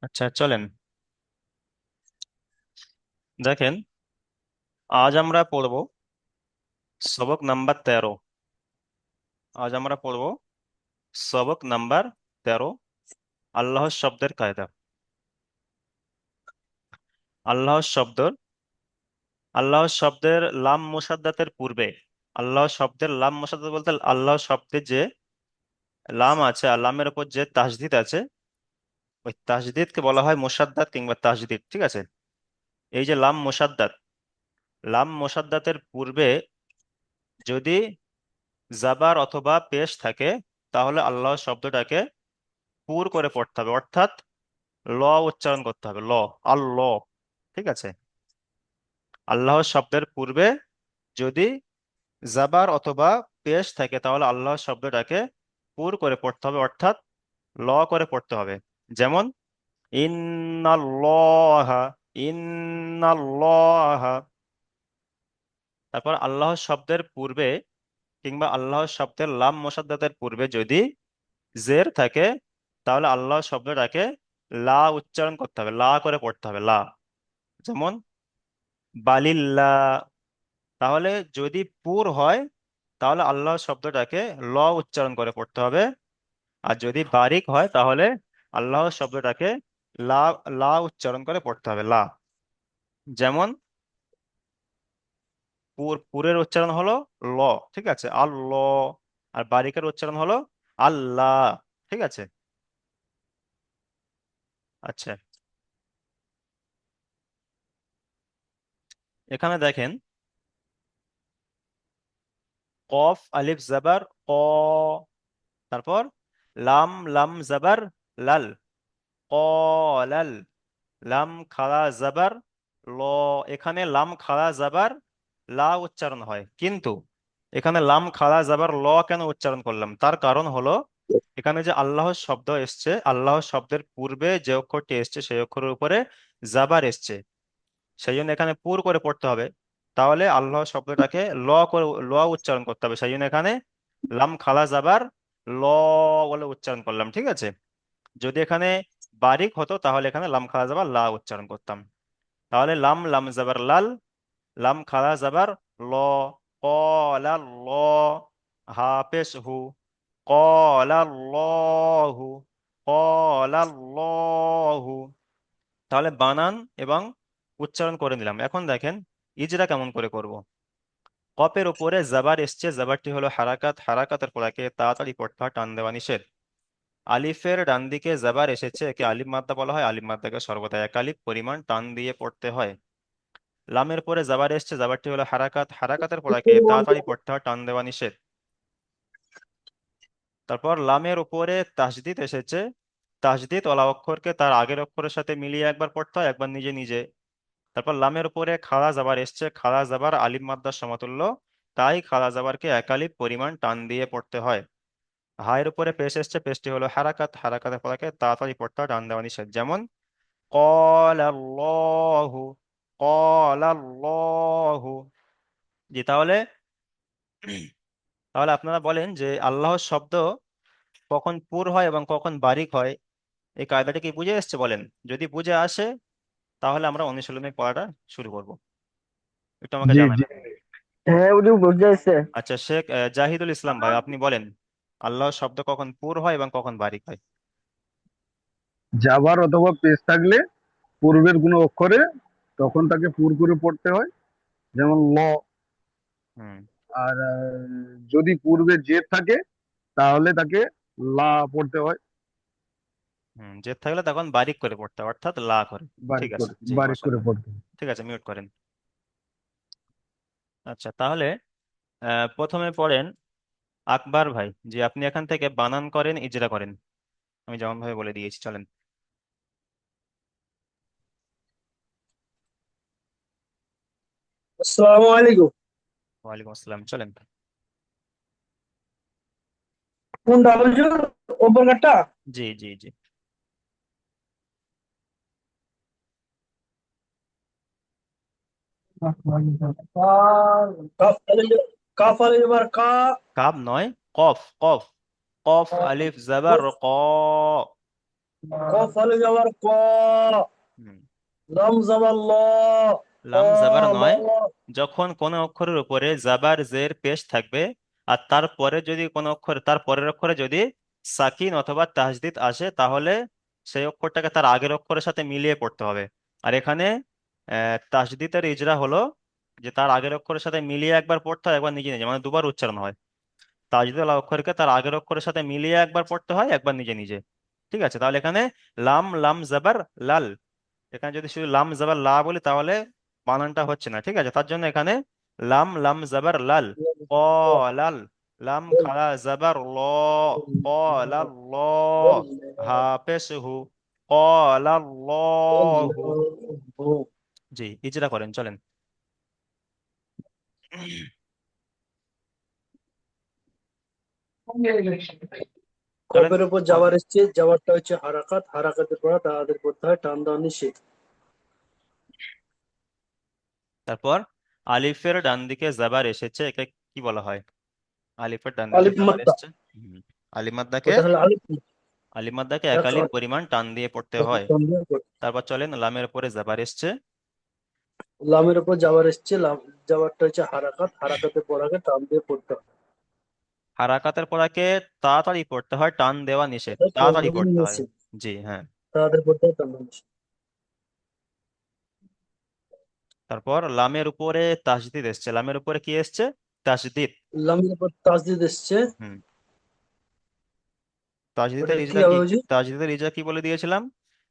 আচ্ছা, চলেন দেখেন। আজ আমরা পড়ব সবক নাম্বার 13। আজ আমরা পড়ব সবক নাম্বার 13, আল্লাহর শব্দের কায়দা। আল্লাহর শব্দ, আল্লাহর শব্দের লাম মুসাদ্দাতের পূর্বে, আল্লাহর শব্দের লাম মুসাদ্দাত বলতে আল্লাহর শব্দের যে লাম আছে আর লামের উপর যে তাসদিদ আছে, ওই তাসদিদকে বলা হয় মুসাদ্দাত কিংবা তাসদিদ। ঠিক আছে? এই যে লাম মুসাদ্দাত, লাম মুসাদ্দাতের পূর্বে যদি জাবার অথবা পেশ থাকে, তাহলে আল্লাহ শব্দটাকে পুর করে পড়তে হবে, অর্থাৎ ল উচ্চারণ করতে হবে, ল, আল্লাহ। ঠিক আছে? আল্লাহর শব্দের পূর্বে যদি জাবার অথবা পেশ থাকে, তাহলে আল্লাহর শব্দটাকে পুর করে পড়তে হবে, অর্থাৎ ল করে পড়তে হবে। যেমন ইন্নাল্লাহা, ইন্নাল্লাহা। তারপর আল্লাহর শব্দের পূর্বে কিংবা আল্লাহর শব্দের লাম মুসাদ্দাতের পূর্বে যদি জের থাকে, তাহলে আল্লাহ শব্দটাকে লা উচ্চারণ করতে হবে, লা করে পড়তে হবে, লা। যেমন বালিল্লাহ। তাহলে যদি পুর হয়, তাহলে আল্লাহ শব্দটাকে ল উচ্চারণ করে পড়তে হবে। আর যদি বারিক হয়, তাহলে আল্লাহ শব্দটাকে লা, লা উচ্চারণ করে পড়তে হবে, লা। যেমন পুরের উচ্চারণ হলো ল, ঠিক আছে, আল্লাহ। আর বারিকের উচ্চারণ হলো আল্লাহ। ঠিক আছে? আচ্ছা, এখানে দেখেন, কফ আলিফ জাবার ক, তারপর লাম, লাম জাবার লাল, কলাল। লাম খাড়া জাবার ল। এখানে লাম খাড়া জাবার লা উচ্চারণ হয়, কিন্তু এখানে লাম খাড়া জাবার ল কেন উচ্চারণ করলাম, তার কারণ হলো এখানে যে আল্লাহর শব্দ এসছে, আল্লাহর শব্দের পূর্বে যে অক্ষরটি এসছে সেই অক্ষরের উপরে জাবার এসছে, সেই জন্য এখানে পুর করে পড়তে হবে। তাহলে আল্লাহ শব্দটাকে ল করে, ল উচ্চারণ করতে হবে, সেই জন্য এখানে লাম খালা জাবার ল বলে উচ্চারণ করলাম। ঠিক আছে? যদি এখানে বারিক হতো, তাহলে এখানে লাম খালা জাবার লা উচ্চারণ করতাম। তাহলে লাম, লাম জাবার লাল, লাম খালা জাবার ল, কলা ল, হাফেজ হু, কলা লহু, কলা লহু। তাহলে বানান এবং উচ্চারণ করে নিলাম। এখন দেখেন ইজরা কেমন করে করব। কপের উপরে জাবার এসছে, জাবারটি হলো হারাকাত, হারাকাতের পড়াকে তাড়াতাড়ি পড়তে হয়, টান দেওয়া নিষেধ। আলিফের ডান দিকে জাবার এসেছে, একে আলিফ মাদ্দা বলা হয়, আলিফ মাদ্দাকে সর্বদা এক আলিফ পরিমাণ টান দিয়ে পড়তে হয়। লামের পরে জাবার এসছে, জাবারটি হলো হারাকাত, হারাকাতের পড়াকে তাড়াতাড়ি পড়তে হয়, টান দেওয়া নিষেধ। তারপর লামের উপরে তাসদিদ এসেছে, তাসদিদ ওলা অক্ষরকে তার আগের অক্ষরের সাথে মিলিয়ে একবার পড়তে হয়, একবার নিজে নিজে। তারপর লামের উপরে খাড়া জাবার এসছে, খাড়া জাবার আলিফ মাদ্দার সমতুল্য, তাই খাড়া জাবারকে এক আলিফ পরিমাণ টান দিয়ে পড়তে হয়। হায়ের উপরে পেশ এসছে, পেশটি হলো হারাকাত, হারাকাতের পড়াকে তাড়াতাড়ি পড়তে হয়, টান দেওয়া নিষেধ। যেমন ক্বালাল্লাহু, ক্বালাল্লাহু। জি, তাহলে তাহলে আপনারা বলেন যে আল্লাহর শব্দ কখন পুর হয় এবং কখন বারিক হয়, এই কায়দাটা কি বুঝে এসছে বলেন? যদি বুঝে আসে, তাহলে আমরা অনুশীলনের পড়াটা শুরু করব। একটু আমাকে জি জানান। জি। হ্যাঁ, ওটি বুঝাইছে। আচ্ছা, শেখ জাহিদুল ইসলাম ভাই, আপনি বলেন আল্লাহর শব্দ কখন পুর হয় এবং কখন বারিক হয়। জাবার অথবা পেশ থাকলে পূর্বের কোনো অক্ষরে তখন তাকে পুর করে পড়তে হয়, যেমন ল। হুম। আর যদি পূর্বে জের থাকে তাহলে তাকে লা পড়তে হয়, হুম, জেদ থাকলে তখন বারিক করে পড়তে হয়, অর্থাৎ লা করে। ঠিক বারিক আছে, করে, জি, বারিক করে মাশাল্লাহ। পড়তে হয়। ঠিক আছে, মিউট করেন। আচ্ছা, তাহলে প্রথমে পড়েন আকবর ভাই। জি, আপনি এখান থেকে বানান করেন, ইজরা করেন, আমি যেমন ভাবে বলে দিয়েছি, চলেন। আসসালামু আলাইকুম। ওয়ালাইকুম আসসালাম, চলেন। কোনটা হুজুর? উপকারটা? জি জি জি। কাফ আলিফ, কাফ আলিফ এবার কা। কাব নয়, কফ, কফ, কফ আলিফ জাবার ক। কফ আলিফ আবার ক, হুম, লাম জাবার ল, ক লাম জাবার ল, নয়, যখন কোনো অক্ষরের উপরে জাবার জের পেশ থাকবে আর তারপরে যদি কোনো অক্ষর তার পরের অক্ষরে যদি সাকিন অথবা তাসদিদ আসে তাহলে সেই অক্ষরটাকে তার আগের অক্ষরের সাথে মিলিয়ে পড়তে হবে। আর এখানে তাসদিদের ইজরা হলো যে তার আগের অক্ষরের সাথে মিলিয়ে একবার পড়তে হয়, একবার নিজে নিজে, মানে দুবার উচ্চারণ হয়। তাজদীদ অক্ষরকে তার আগের অক্ষরের সাথে মিলিয়ে একবার পড়তে হয়, একবার নিজে নিজে। ঠিক আছে, তাহলে এখানে লাম লাম জাবার লাল, এখানে যদি শুধু লাম জাবার লা বলি তাহলে বানানটা হচ্ছে না। ঠিক আছে, তার জন্য এখানে লাম লাম জাবার লাল, ক লাল, লাম খালা জাবার ল, ক লাল ল, হা পেশ হু, ক লাল ল হু। জি, ইজরা করেন, চলেন। চলেন। কফের উপর জাবার এসছে, জাবারটা হচ্ছে হারাকাত, হারাকাতের পর তাদের পড়তে হয় টান দেওয়া নিষেধ। তারপর আলিফের ডান দিকে জাবার এসেছে, একে কি বলা হয়? আলিফের ডান দিকে আলিফ জাবার মাত্তা, এসছে, আলিমাদ্দাকে, ওটা হলো আলিফ আলিমাদ্দাকে এক এক আলিফ আলিফ, পরিমাণ টান দিয়ে পড়তে এক হয়। টান দিয়ে পড়তে। তারপর চলেন, লামের উপরে জাবার এসছে, লামের উপর জাবার এসছে, লাম জাবারটা হচ্ছে হারাকাত, হারাকাতের পর আগে টান দিয়ে পড়তে হয়। হারাকাতের পরাকে তাড়াতাড়ি পড়তে হয়, টান দেওয়া নিষেধ, ওটা টান তাড়াতাড়ি দেওয়া পড়তে হয়। নিষেধ, জি হ্যাঁ। তাদের পড়তে হয় টান দেওয়া নিষেধ। তারপর লামের উপরে তাসদিদ এসছে, লামের উপরে কি এসছে? তাসদিদ। লামের উপর তাসদিদ এসছে, হুম, ওটা তাজদিদের কি ইজরা কি? হবে হুজুর? তাজদিদের ইজরা কি বলে দিয়েছিলাম?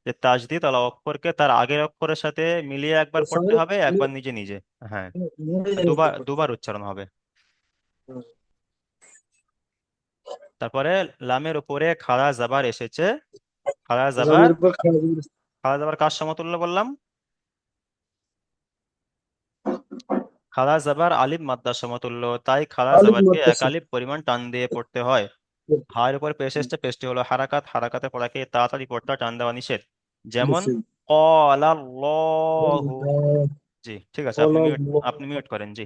যে তাজদিদ আলা অক্ষরকে তার আগের অক্ষরের সাথে মিলিয়ে একবার ওর পড়তে সঙ্গে হবে, একবার নিজে নিজে। হ্যাঁ, নিজে নিজে দুবার পড়তে দুবার হবে। উচ্চারণ হবে। হুম। তারপরে লামের উপরে খাড়া জাবার এসেছে, খাড়া জাবার, লামের উপর খাড়া জাবার এসছে, খাড়া জাবার কার সমতুল্য বললাম? খাড়া জাবার আলিফ মাদ্দার সমতুল্য, তাই খাড়া আলিফ জাবারকে মাত্রা এক আলিফ পরিমাণ টান দিয়ে পড়তে হয়। হার উপর পেশ এসছে, পেশটি হলো হারাকাত, হারাকাতে পড়াকে তাড়াতাড়ি পড়তে হয়, টান দেওয়া নিষেধ। যেমন নিষেধ। ক্বালাল্লাহু। জি ঠিক আছে, আপনি কলা মিউট, আপনি মিউট করেন। জি।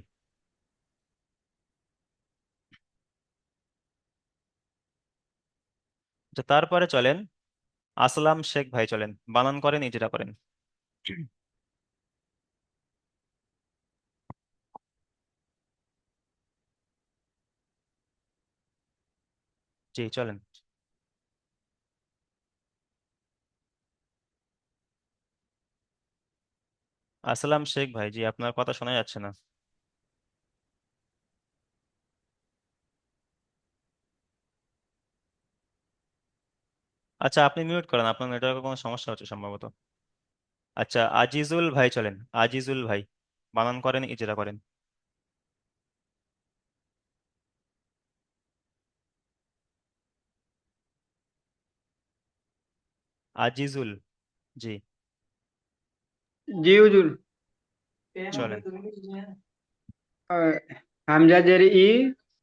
আচ্ছা, তারপরে চলেন আসলাম শেখ ভাই, চলেন বানান করেন, ইজরা করেন। জি চলেন। আসলাম শেখ ভাই, জি আপনার কথা শোনা যাচ্ছে না। আচ্ছা, আপনি মিউট করেন, আপনার নেটওয়ার্কে কোনো সমস্যা হচ্ছে সম্ভবত। আচ্ছা, আজিজুল ভাই চলেন, আজিজুল ভাই বানান করেন, ইজরা করেন। আজিজুল, জি জি হুজুর। চলেন। আহ, হামজা জের ই,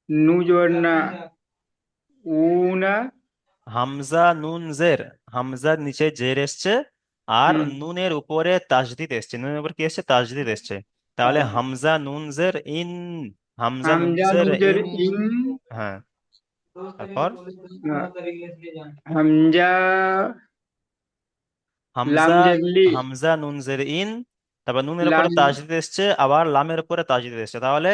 নু জবর না, উনা। হামজা নুন জের, হামজার নিচে জের এসছে আর হুম। নুনের উপরে তাসদিদ এসছে, নুনের উপর কি এসছে? তাসদিদ এসছে। তাহলে আহ, হামজা নুন জের ইন, হামজা নুন হামজা জের নু জের ইন। ইন, হ্যাঁ, তারপর হামজা লাম হামজা, জের লি, হামজা নুন জের ইন, তারপর নুনের উপরে লাম তাসদিদ এসছে, আবার লামের উপরে তাসদিদ এসছে, তাহলে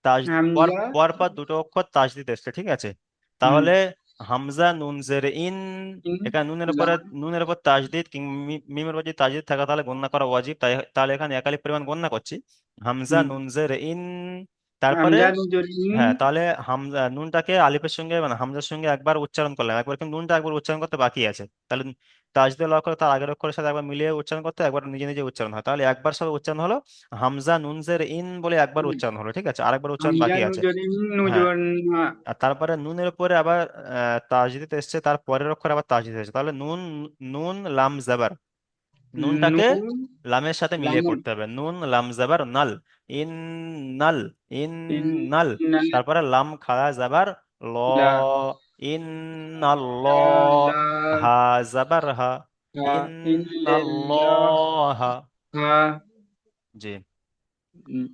পর হামজা। পর পর দুটো অক্ষর তাসদিদ এসছে। ঠিক আছে, হুম। তাহলে হামজা নুন জের ইন, ইন, এখানে নুনের উপরে, লাম। নুনের উপর তাসদিদ মিমের উপর যদি তাসদিদ থাকে তাহলে গণনা করা ওয়াজিব, তাই তাহলে এখানে একালি পরিমাণ গণনা করছি। হামজা হুম। নুন জের ইন, তারপরে হামজা নু জের ইন, হ্যাঁ, তাহলে হামজা নুনটাকে আলিফের সঙ্গে মানে হামজার সঙ্গে একবার উচ্চারণ করলাম, একবার কিন্তু নুনটা একবার উচ্চারণ করতে বাকি আছে, তাহলে তাজদীদ অক্ষর তার আগের অক্ষরের সাথে একবার মিলিয়ে উচ্চারণ করতে, একবার নিজে নিজে উচ্চারণ হয়, তাহলে একবার সব উচ্চারণ হলো, হামজা নুনজের ইন বলে একবার উচ্চারণ হলো। ঠিক আছে, আরেকবার উচ্চারণ হামজা বাকি নু আছে। জের ইন, নু হ্যাঁ, জবর না, আর তারপরে নুনের উপরে আবার তাজদীদ এসছে, তার পরের অক্ষর আবার তাজদীদ এসেছে, তাহলে নুন, নুন লাম জাবার, নু, নুনটাকে লামের সাথে লাম, মিলিয়ে পড়তে হবে, নুন লাম জাবার নাল, ইন নাল, ইন ইন, নাল। না, তারপরে লাম খাড়া জাবার ল, লা, ইন লা, আল্লাহ, লা, হা জাবার হা, হা, ইন ইল্লাল্লাহ, আল্লাহ। হা। জি, উম,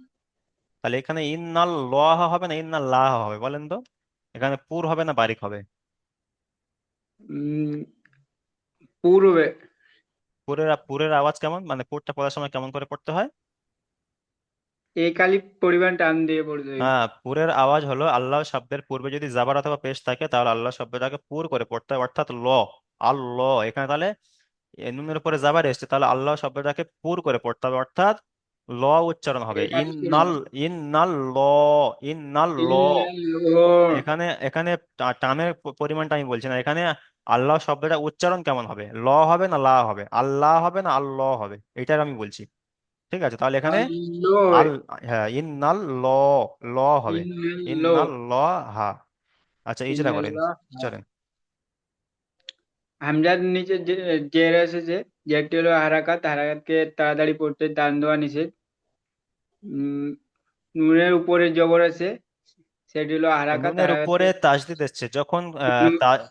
তাহলে এখানে ইন্নাল্লাহ হবে না ইন্নাল্লাহ হবে, বলেন তো? এখানে পুর হবে না বারিক হবে? উম, পূর্বে। পুরের আওয়াজ কেমন, মানে পুরটা পড়ার সময় কেমন করে পড়তে হয়? একালি পরিমাণ টান দিয়ে পড়তে হয়। হ্যাঁ, পুরের আওয়াজ হলো আল্লাহ শব্দের পূর্বে যদি জাবার অথবা পেশ থাকে তাহলে আল্লাহ শব্দটাকে পুর করে পড়তে হয়, অর্থাৎ ল। আল্লাহ, এখানে তাহলে নুনের উপরে জাবার এসছে, তাহলে আল্লাহ শব্দটাকে পুর করে পড়তে হবে, অর্থাৎ ল উচ্চারণ হবে। একালি ইন্নাল, পরিমাণ। ইন্নাল ল, ইন্নাল ল। ইল্লাল্লাহ। এখানে এখানে টানের পরিমাণটা আমি বলছি না, এখানে আল্লাহ শব্দটা উচ্চারণ কেমন হবে, ল হবে না লা হবে, আল্লাহ হবে না আল্লাহ হবে, এটাই আমি বলছি। ঠিক আছে, তাহলে এখানে আল্লাহ। আল, হ্যাঁ ইন্নাল ল, ল হবে। ইল্লাল্লাহ। ইন্নাল ল, হা। আচ্ছা, ইজরা করেন, ইল্লাল্লাহ। চলেন। হামজার নিচে যে জের এসেছে, জেরটি হলো হারাকাত, হারাকাতকে তাড়াতাড়ি পড়তে টান দেওয়া নিষেধ। উম, নুনের উপরে জবর আছে, সেটি হলো হারাকাত, নুনের হারাকাতকে উপরে তাজদিদ এসছে যখন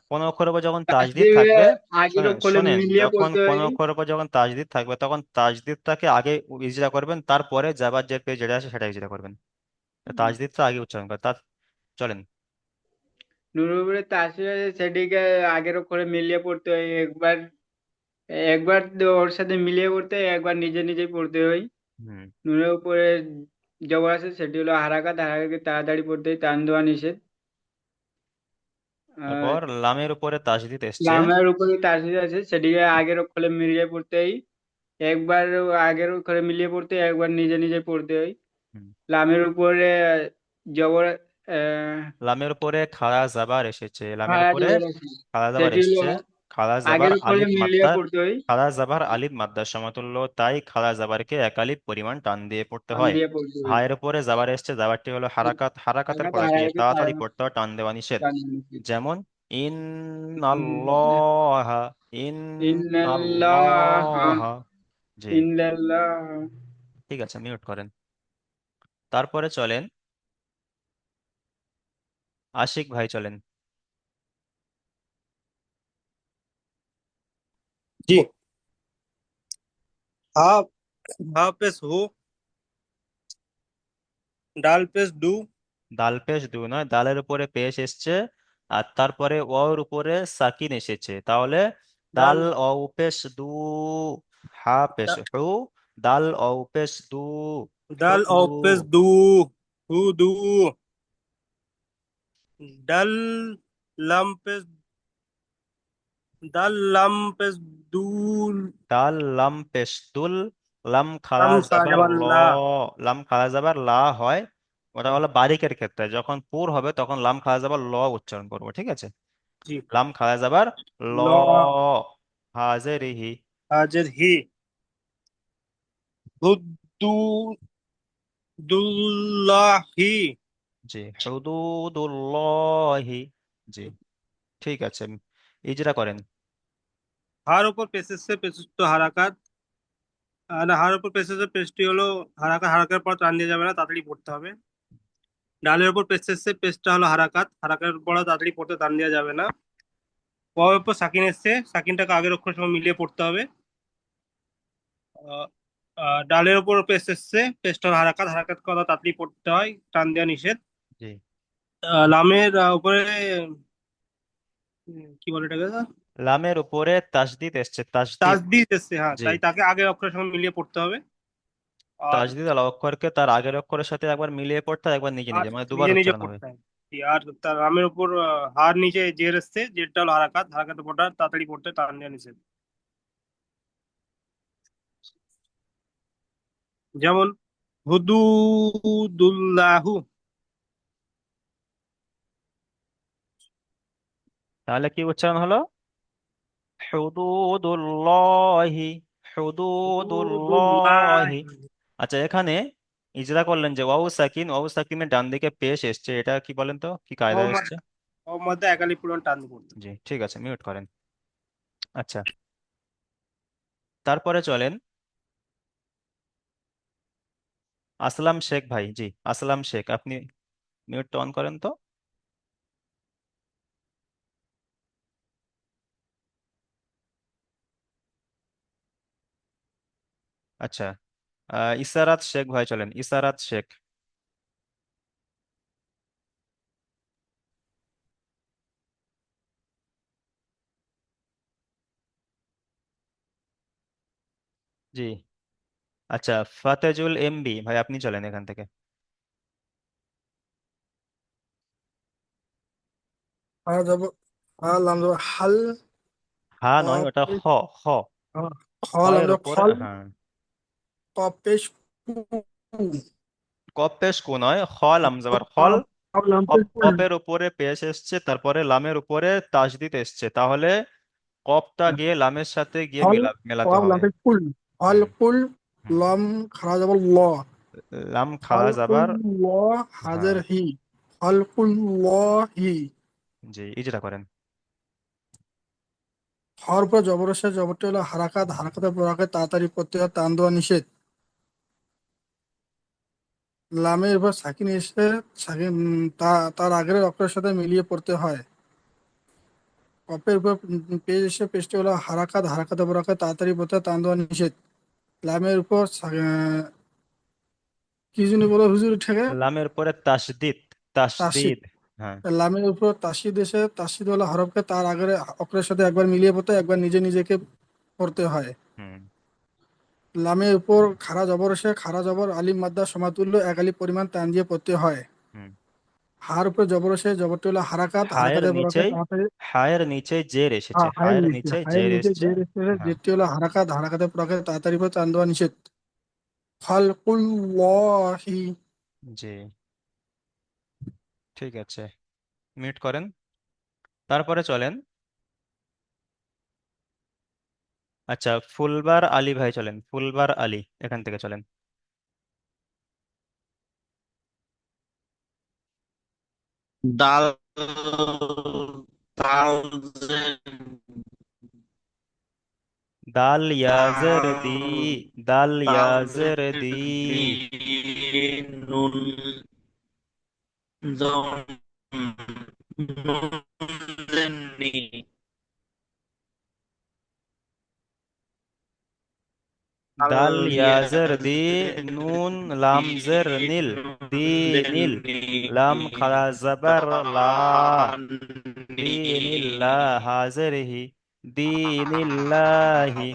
কোন অক্ষরের উপর যখন তাজদিদ তাসদিদে থাকবে, আগের শোনেন অক্ষরে শোনেন, মিলিয়ে যখন পড়তে কোন হয়। অক্ষরের উপর যখন তাজদিদ থাকবে তখন তাজদিদটাকে আগে ইজরা করবেন, তারপরে জাবার যে পেজ যেটা আছে সেটা ইজরা করবেন। তাজদিদটা আগে উচ্চারণ করে তার, চলেন। নুনের উপরে তাসদিদ আছে, সেটিকে আগের অক্ষরে মিলিয়ে পড়তে হয়। একবার একবার ওর সাথে মিলিয়ে পড়তে হয়, একবার নিজে নিজেই পড়তে হয়। হুম। নুনের উপরে জবর আছে, সেটি হলো হারাকাত, হারাকাতকে তাড়াতাড়ি পড়তে হয়, টান দেওয়া নিষেধ। আর তারপর লামের উপরে তাজদিদ এসছে। লামের উপরে তাসদিদ আছে, সেটিকে আগের অক্ষরে মিলিয়ে পড়তে হয়। একবার আগের অক্ষরে মিলিয়ে পড়তে হয়, একবার নিজে নিজে পড়তে হয়। হুম। লামের উপরে জবর লামের উপরে খাড়া জাবার এসেছে, লামের খাড়া উপরে জবর আছে, খাড়া জাবার সেটি হলো এসছে। খাড়া জাবার আগের অক্ষরে আলিফ মিলিয়ে মাদ্দা, পড়তে হয়, খাড়া জাবার আলিফ মাদ্দার সমতুল্য, তাই খাড়া জাবারকে এক আলিফ পরিমাণ টান দিয়ে পড়তে টান হয়। দিয়ে পড়তে হয়। হায়ের উপরে জাবার এসছে, জাবারটি হলো হারাকাত, হারাকাতের হারাকাত, পড়াকে হারাকাতকে তাড়াতাড়ি পড়তে হয়, টান দেওয়া নিষেধ। টান দিয়ে পড়তে যেমন হয়। ইন্নাল্লাহ, ইন্নাল্লাহ, ইন্নাল্লাহ। জি, ইল্লাল্লাহ। ঠিক আছে, মিউট করেন। তারপরে চলেন, আশিক ভাই চলেন। जी। हा, हा पेश हो, डाल पेश डू, দাল পেশ দু নয়, দালের উপরে পেশ এসছে আর তারপরে ওর উপরে সাকিন এসেছে, তাহলে দাল डाल অ পেশ দু, হা পেশ হু, দাল অ পেশ দু, হু डाल দু। और पेश डू, हु डू, डल लम पेश, डल लम पेश डूल, দাল লাম পেশ দুল, লাম খাড়া लम জাবার साजबन ল, ला, লাম খাড়া জাবার লা হয়। ওটা হলো বারিকের ক্ষেত্রে, যখন পুর হবে তখন লাম খাড়া জাবার ল উচ্চারণ করবো, ঠিক আছে। जी। লাম খাড়া জাবার ল, लो হাজেরিহি। हाजिर ही, हुद्दू दुल्लाही। জি, হুদুদুল্লাহি। জি, ঠিক আছে, ইজরা করেন। হার উপর পেশের সে পেশ তো হারাকাত, না, হার উপর পেশের সে পেশটি হলো হারাকাত, হারাকাতের পর টান দিয়ে যাবে না, তাড়াতাড়ি পড়তে হবে। ডালের উপর পেশ এসছে, পেশটা হলো হারাকাত, হারাকাতের পর তাড়াতাড়ি পড়তে টান দেওয়া যাবে না। ওয়াওয়ের উপর সাকিন এসছে, সাকিনটাকে আগের অক্ষরের সঙ্গে মিলিয়ে পড়তে হবে। আহ, ডালের উপর পেশ এসছে, পেশটা হলো হারাকাত, হারাকাত কথা তাড়াতাড়ি পড়তে হয়, টান দেওয়া নিষেধ। জি, লামের উপরে কি বলে এটাকে, লামের উপরে তাসদিদ এসছে, তাসদিদ। তাসদিদ এসছে, হ্যাঁ, জি, তাই তাকে আগের অক্ষরের সঙ্গে মিলিয়ে পড়তে হবে। আর তাসদিদ আল অক্ষরকে তার আগের অক্ষরের সাথে একবার মিলিয়ে পড়তে হয়, একবার নিজে আর নিজে, মানে দুবার নিজে নিজে উচ্চারণ হবে। পড়তে হয়। আর তার লামের উপর হার নিচে জের এসছে, জেরটা হলো হারাকাত, হারাকাতে পড়া তাড়াতাড়ি পড়তে টান দেওয়া নিষেধ। যেমন হুদুদুল্লাহু, তাহলে কি উচ্চারণ হলো? হুদুদুল্লাহি, হুদুদুল্লাহ। হুদুদুল্লাহি। আচ্ছা, এখানে ইজরা করলেন যে ওয়াও সাকিন, ওয়াও সাকিনের ডান দিকে পেশ এসছে, এটা কি বলেন তো, কি কায়দা এসছে? ওর মধ্যে একালি পূরণ টান দিয়ে পড়তে জি, ঠিক আছে, মিউট করেন। আচ্ছা, তারপরে চলেন আসলাম শেখ ভাই। জি, আসলাম শেখ, আপনি মিউটটা অন করেন তো। আচ্ছা, ইসারাত শেখ ভাই চলেন, ইসারাত শেখ। জি। আচ্ছা, ফাতেজুল এমবি ভাই, আপনি চলেন এখান থেকে। হা যাব হা লাম যাব হাল। হা নয়, কফ ওটা হ। হ। খ খ লাম এর যাব উপরে, খল। হ্যাঁ। কফ পেশ কু। কপ পেশ কু নয়, খ লাম যাবার খল। কফ কফ লাম পেশ কপ কুল। কপের উপরে পেশ এসছে, তারপরে লামের উপরে তাসদিদ এসছে, তাহলে কপটা গিয়ে লামের সাথে গিয়ে খল মেলাতে কফ লাম হবে। পেশ কুল। হল হুম। কুল। হুম। লম খারা যাব ল। লাম খাড়া খলকুল যাবার, ল হ্যাঁ। হাজার হি। খলকুল ল হি। জি, ইজরা করেন। হর উপর জবরসে জবরটি হলো হারাকাত, হারাকাতের পর আগে তাড়াতাড়ি পড়তে হয়, টান দেওয়া নিষেধ। লামের উপর সাকিন এসে সাকিন তার আগের অক্ষরের সাথে মিলিয়ে পড়তে হয়। কপের উপর পেজ এসে পেজটি হলো হারাকাত, হারাকাতের পর আগে তাড়াতাড়ি পড়তে হয়, টান দেওয়া নিষেধ। লামের উপর কি জন্য বলো হুজুর থেকে লামের পরে তাসদিদ। তাসিদ। তাসদিদ। হ্যাঁ। লামের উপর তাসিদ এসে তাসিদ হলো হরফকে তার আগের অক্ষরের সাথে একবার মিলিয়ে পড়তে হয়, একবার নিজে নিজেকে পড়তে হয়। হুম। লামের উপর খাড়া জবর এসে খাড়া জবর আলিফ মাদ্দা সমাতুল্য এক আলিফ পরিমাণ টান দিয়ে পড়তে হয়। হুম। হার উপরে জবর এসে জবরটি হলো হারাকাত, হায়ের হারাকাতের বরাকে নিচেই, তাড়াতাড়ি। হায়ের নিচে জের এসেছে, হায়ের হায়ের নিচে নিচে হায়ের জের নিচে এসছে। জের এসে হ্যাঁ। যেটি হলো হারাকাত, হারাকাতের বরাকে তাড়াতাড়ি করে টান দেওয়া নিষেধ। খালকুল্লাহি। জি, ঠিক আছে, মিউট করেন। তারপরে চলেন। আচ্ছা, ফুলবার আলী ভাই চলেন, ফুলবার আলী এখান থেকে চলেন। দাল দাল জের দাল ইয়াজের দি। দাল দাল দাল ইয়াজের জের দি। দি নুন জন নুন জের নি দাল দাল ইয়াজের ইয়াজ দি। নুন লাম জের নীল। দি জের নীল। নি লাম খাড়া জবর লা। লান দিনিল্লাহ হাজিরহি। দিনিল্লাহি।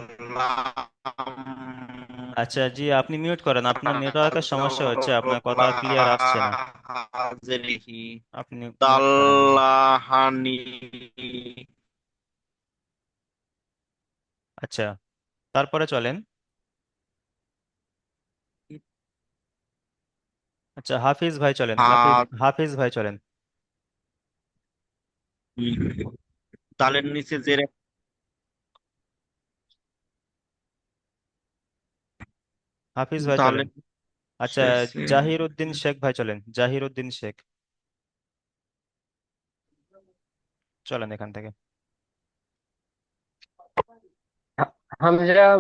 আচ্ছা জি, আপনি মিউট করেন, আপনার নেটওয়ার্কের সমস্যা হচ্ছে, আপনার কথা ক্লিয়ার আসছে না। হাজিরিহি আপনি মিউট করেন। তাল্লাহানি আচ্ছা, তারপরে চলেন। আচ্ছা, হাফিজ ভাই চলেন, হাফিজ, হাত হাফিজ ভাই চলেন। তালের নিচে জের হাফিজ ভাই চলেন। তালের আচ্ছা, শেষে জাহির উদ্দিন শেখ ভাই চলেন, জাহির উদ্দিন শেখ চলেন এখান থেকে। হামজা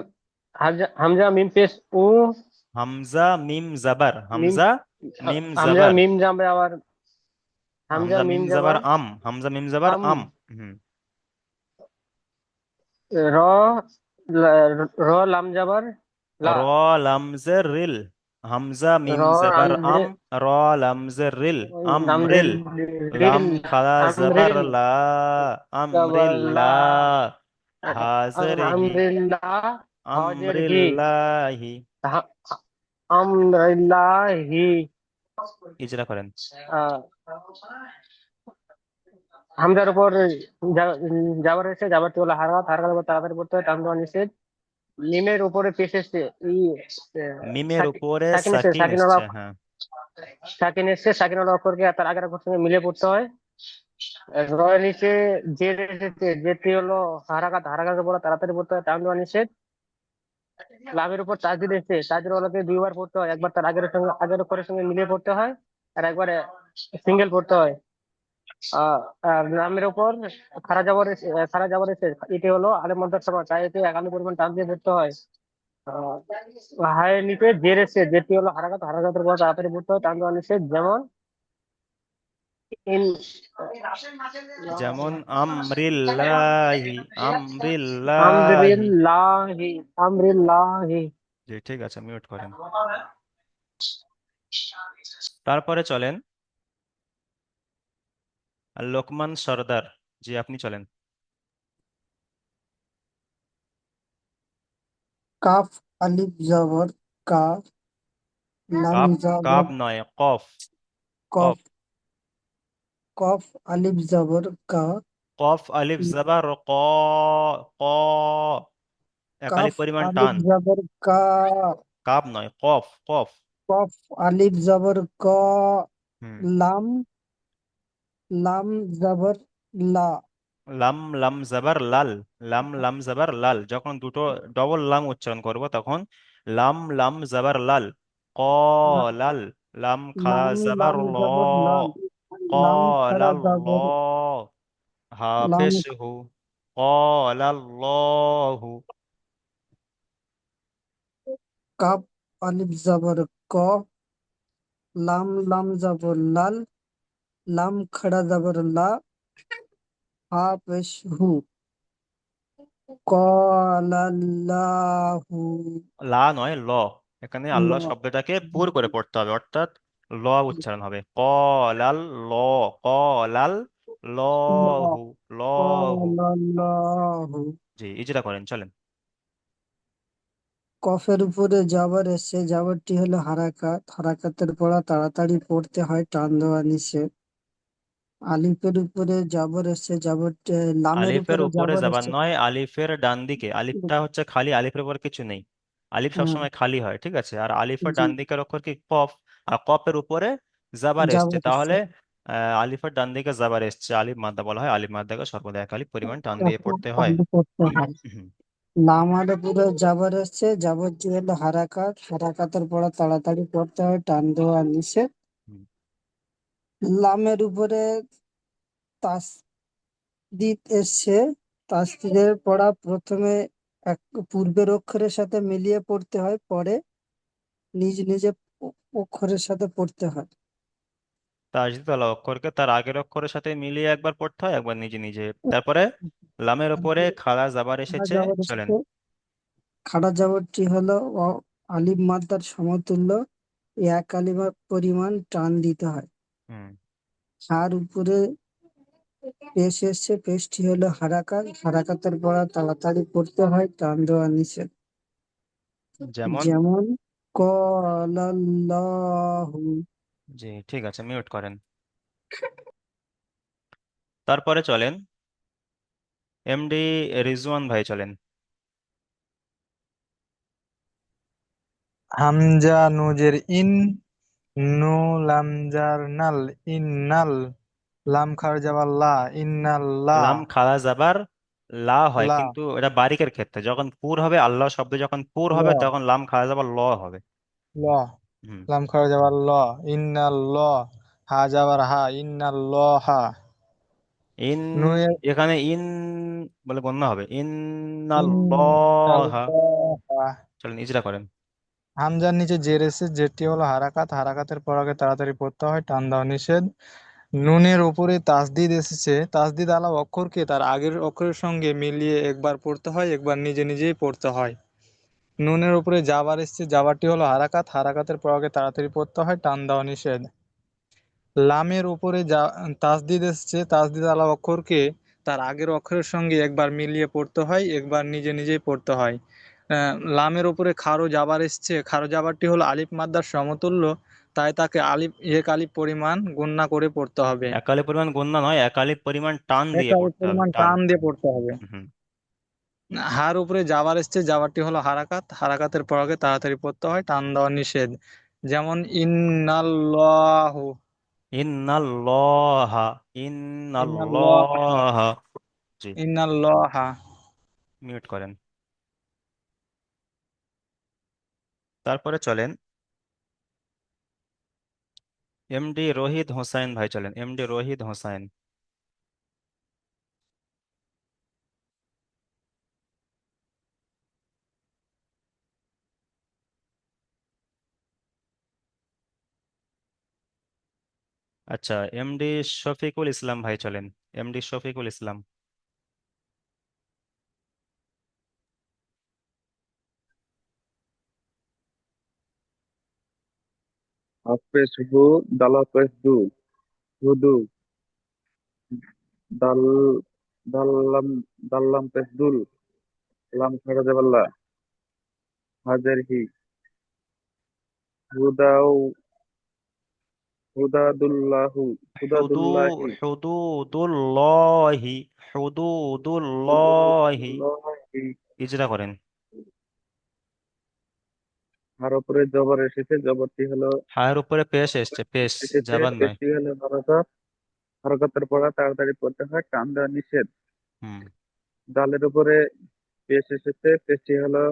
হামজা হামজা মিম পেশ উ। হামজা মিম জাবার, মিম হামজা মিম হামজা জাবার। মিম জামে আবার হামজা হামজা মিম মিম জাবার জাবার আম, হামজা মিম জাবার আম। আম। হুম। র র লাম জাবার লা। র লামজের রিল। হামজা র মিম জাবার আমজে আম। র লামজের রিল। আমজে আমরিল। লাম রিল খাড়া জাবার আমরিল লা। জাবার লা। আমরিল্লাহ। হাজিরহি। আমরিল্লাহ হাজির হি। আমরিল্লাহি। হা- আমরিল্লাহি। ইজরা করেন। আহ, হামজার উপর জাবার এসে জাবারটি হলো হারাত, হারাতের উপর তাড়াতাড়ি পড়তে হয়, টান দেওয়া নিষেধ। মিমের উপরে পেশ এসছে ই মিমের উপরে সাকিন এসছে, সাকিন সাকিন হলো এসছে, হ্যাঁ। সাকিন এসছে, সাকিন হলো অক্ষরকে তার আগের অক্ষর সঙ্গে মিলিয়ে পড়তে হয়। রয়ের নিচে জের এসেছে, যেটি হলো হারাকাত, হারাকাতের পর তাড়াতাড়ি পড়তে হয়, টান দেওয়া নিষেধ। লাভের উপর তাজদিদ এসছে, তাজদিদ হলোকে দুইবার পড়তে হয়, একবার তার আগের অক্ষরের সঙ্গে মিলিয়ে পড়তে হয়, আর একবার সিঙ্গেল পড়তে হয়। আর নামের উপর খারা যাবার এসে এটি হলো আলের মধ্যে সময়, তাই এতে একান্ন পরিমাণ টান দিয়ে পড়তে হয়। আহ, হায়ের নিচে জের এসে, যেটি হলো হারাকাত, হারাকাতের পর তাড়াতাড়ি পড়তে হয়, টান দেওয়া নিষেধ। যেমন ইন যেমন আমরিল্লাহি। আমরিল্লাহি। আমরিল্লাহি আমরিল্লাহি। জি, ঠিক আছে, মিউট করেন। তারপরে চলেন লোকমান সর্দার। জি, আপনি চলেন। কাফ আলিফ জবর কা, লাম কাপ, জবর কাপ নয়, কফ। কফ, কফ। কফ আলিফ জবর কা, কফ আলিফ জাবার ক। ক। একালি কাফ পরিমাণ আলিফ টান। জবর কা, কাপ নয়, কফ, কফ। কফ আলিফ জবর ক, হুম। লাম, লাম জবর লা, লাম, লাম জাবার লাল। লাম, লাম জাবার লাল, যখন দুটো ডবল লাম উচ্চারণ করব তখন লাম, লাম জাবার লাল। ক। লাল। লাম খাড়া লাম জাবার লাম ল। জবর লাল, ক। লাম খাড়া লাল ল। জবর লাম, হাফেজহু। ক। লাল্লাহু। কাপ আলিফ জবর ক, লাম লাম জবর লাল, লাম খাড়া জবর লা, হা পেশ হু, কলাল্লাহু, লা নয়, ল। এখানে ল, আল্লাহ শব্দটাকে পুর করে পড়তে হবে, অর্থাৎ ল উচ্চারণ হবে। ক। লাল ল। ক। লাল ল, লহু। লহু। কলাল্লাহু। জি, ইজরা করেন, চলেন। কফের উপরে জবর এসে, জবরটি হলো হারাকাত, হারাকাতের পড়া তাড়াতাড়ি পড়তে হয়, টান দেওয়া নিষেধ। আলিফের উপরে জবর এসে, জবরটি লামের আলিফের উপরে উপরে জবর যাবার এসে, নয়, আলিফের ডান দিকে। আলিফটা হচ্ছে খালি, আলিফের উপর কিছু নেই। আলিফ হ্যাঁ, সবসময় খালি হয়, ঠিক আছে? আর আলিফের জি, ডান দিকের অক্ষর কি কফ। আর কফের উপরে জাবার এসছে, জবর এসে। তাহলে আলিফের ডান দিকে জাবার এসছে, আলিফ মাদ্দা বলা হয়। আলিফ মাদ্দাকে সর্বদা এক আলিফ পরিমাণ টান দিয়ে তখন পড়তে টান হয়। দিয়ে পড়তে হয়। হুম। লামার উপরে জবর এসছে, জবরটি হলো হারাকাত, হারাকাতের পড়া তাড়াতাড়ি পড়তে হয়, টান দেওয়া নিষেধ। হুম। লামের উপরে তাসদিদ এসছে, তাসদিদের পড়া প্রথমে এক পূর্বের অক্ষরের সাথে মিলিয়ে পড়তে হয়, পরে নিজ নিজে অক্ষরের সাথে পড়তে হয়। তাজদীদ ওয়ালা অক্ষরকে তার আগের অক্ষরের সাথে মিলিয়ে একবার পড়তে হয়, একবার নিজে নিজে। তারপরে লামের উপরে খাড়া জাবার খাড়া এসেছে, জবর চলেন। এসছে, খাড়া জবরটি হলো আলিফ মাদ্দার সমতুল্য, এক আলিফ পরিমাণ টান দিতে হয়। হুম। আর উপরে পেশ এসছে, পেশটি হলো হারাকাত, হারাকাতের পড়া তাড়াতাড়ি পড়তে হয়, টান দেওয়া নিষেধ। যেমন। যেমন কলাল্লাহু। জি, ঠিক আছে, মিউট করেন। তারপরে চলেন এমডি রিজওয়ান ভাই, চলেন। হামজা নুজের ইন, নু লামজার নাল, ইন্নাল, লাম খার যাবার লা, ইন্নাল্লাহ, লাম খাড়া জাবার লা হয়, লা, কিন্তু এটা বারিকের ক্ষেত্রে যখন পুর হবে, আল্লাহ শব্দ যখন পুর ল, হবে তখন লাম খাড়া জাবার ল হবে। ল, হুম। লাম খার যাবার ল, ইন্নাল্লাহ, হা যাবার হা, ইন্নাল্লাহা, ইন, নুয়ের এখানে ইন বলে গণ্য হবে, ইন্নাল্লাহ। ইন্নাল্লাহা। চলেন, ইজরা করেন। হামজার নিচে জের এসে, যেটি হলো হারাকাত, হারাকাতের পর আগে তাড়াতাড়ি পড়তে হয়, টান দেওয়া নিষেধ। নুনের উপরে তাসদিদ এসেছে, তাসদিদ আলা অক্ষরকে তার আগের অক্ষরের সঙ্গে মিলিয়ে একবার পড়তে হয়, একবার নিজে নিজেই পড়তে হয়। নুনের উপরে জাবার এসেছে, জাবারটি হলো হারাকাত, হারাকাতের পর আগে তাড়াতাড়ি পড়তে হয়, টান দেওয়া নিষেধ। লামের উপরে তাসদিদ এসেছে, তাসদিদ আলা অক্ষরকে তার আগের অক্ষরের সঙ্গে একবার মিলিয়ে পড়তে হয়, একবার নিজে নিজেই পড়তে হয়। লামের উপরে খারো জাবার এসছে, খারো জাবারটি হলো আলিফ মাদ্দার সমতুল্য, তাই তাকে আলিফ এক আলিফ পরিমাণ গুণনা করে পড়তে হবে। একালি পরিমাণ গণ্য নয়, একালি পরিমাণ টান এক দিয়ে আলিফ পড়তে হবে, পরিমাণ টান। টান দিয়ে পড়তে হবে। হুম। হার উপরে জাবার এসছে, জাবারটি হলো হারাকাত, হারাকাতের পর আগে তাড়াতাড়ি পড়তে হয়, টান দেওয়া নিষেধ। যেমন ইন্নাল্লাহু, ইন্নাল্লাহ। ইন্নাল্লাহ, ইন্নাল্লাহ। জি, ইন্নাল্লাহা। মিউট করেন। তারপরে চলেন এমডি রোহিত হোসাইন ভাই, চলেন। এমডি রোহিত হোসাইন। আচ্ছা, এমডি শফিকুল ইসলাম ভাই, চলেন। এমডি শফিকুল ইসলাম। হাফেজ হু, দালা পেশ দু, হুদু, দাল, দাল্লাম, দাল্লাম পেশ দুল, লাম খাড়া যাবার লা। হাজের হি, হুদাউ, হুদাদুল্লাহু, হুদু হুদাদুল্লাহি, হুদুদুল্লাহি হুদুদুল্লাহি হুদুদুল্লাহি। ইজরা করেন। আর উপরে জবর এসেছে, জবরটি হলো হায়ের উপরে পেশ এসছে, পেশ এসেছে, জাবার নয়। পেশটি হলো হরকত। হরকতের পড়া তাড়াতাড়ি পড়তে হয়, টান দেওয়া নিষেধ। হুম। ডালের উপরে পেশ এসেছে, পেশটি হলো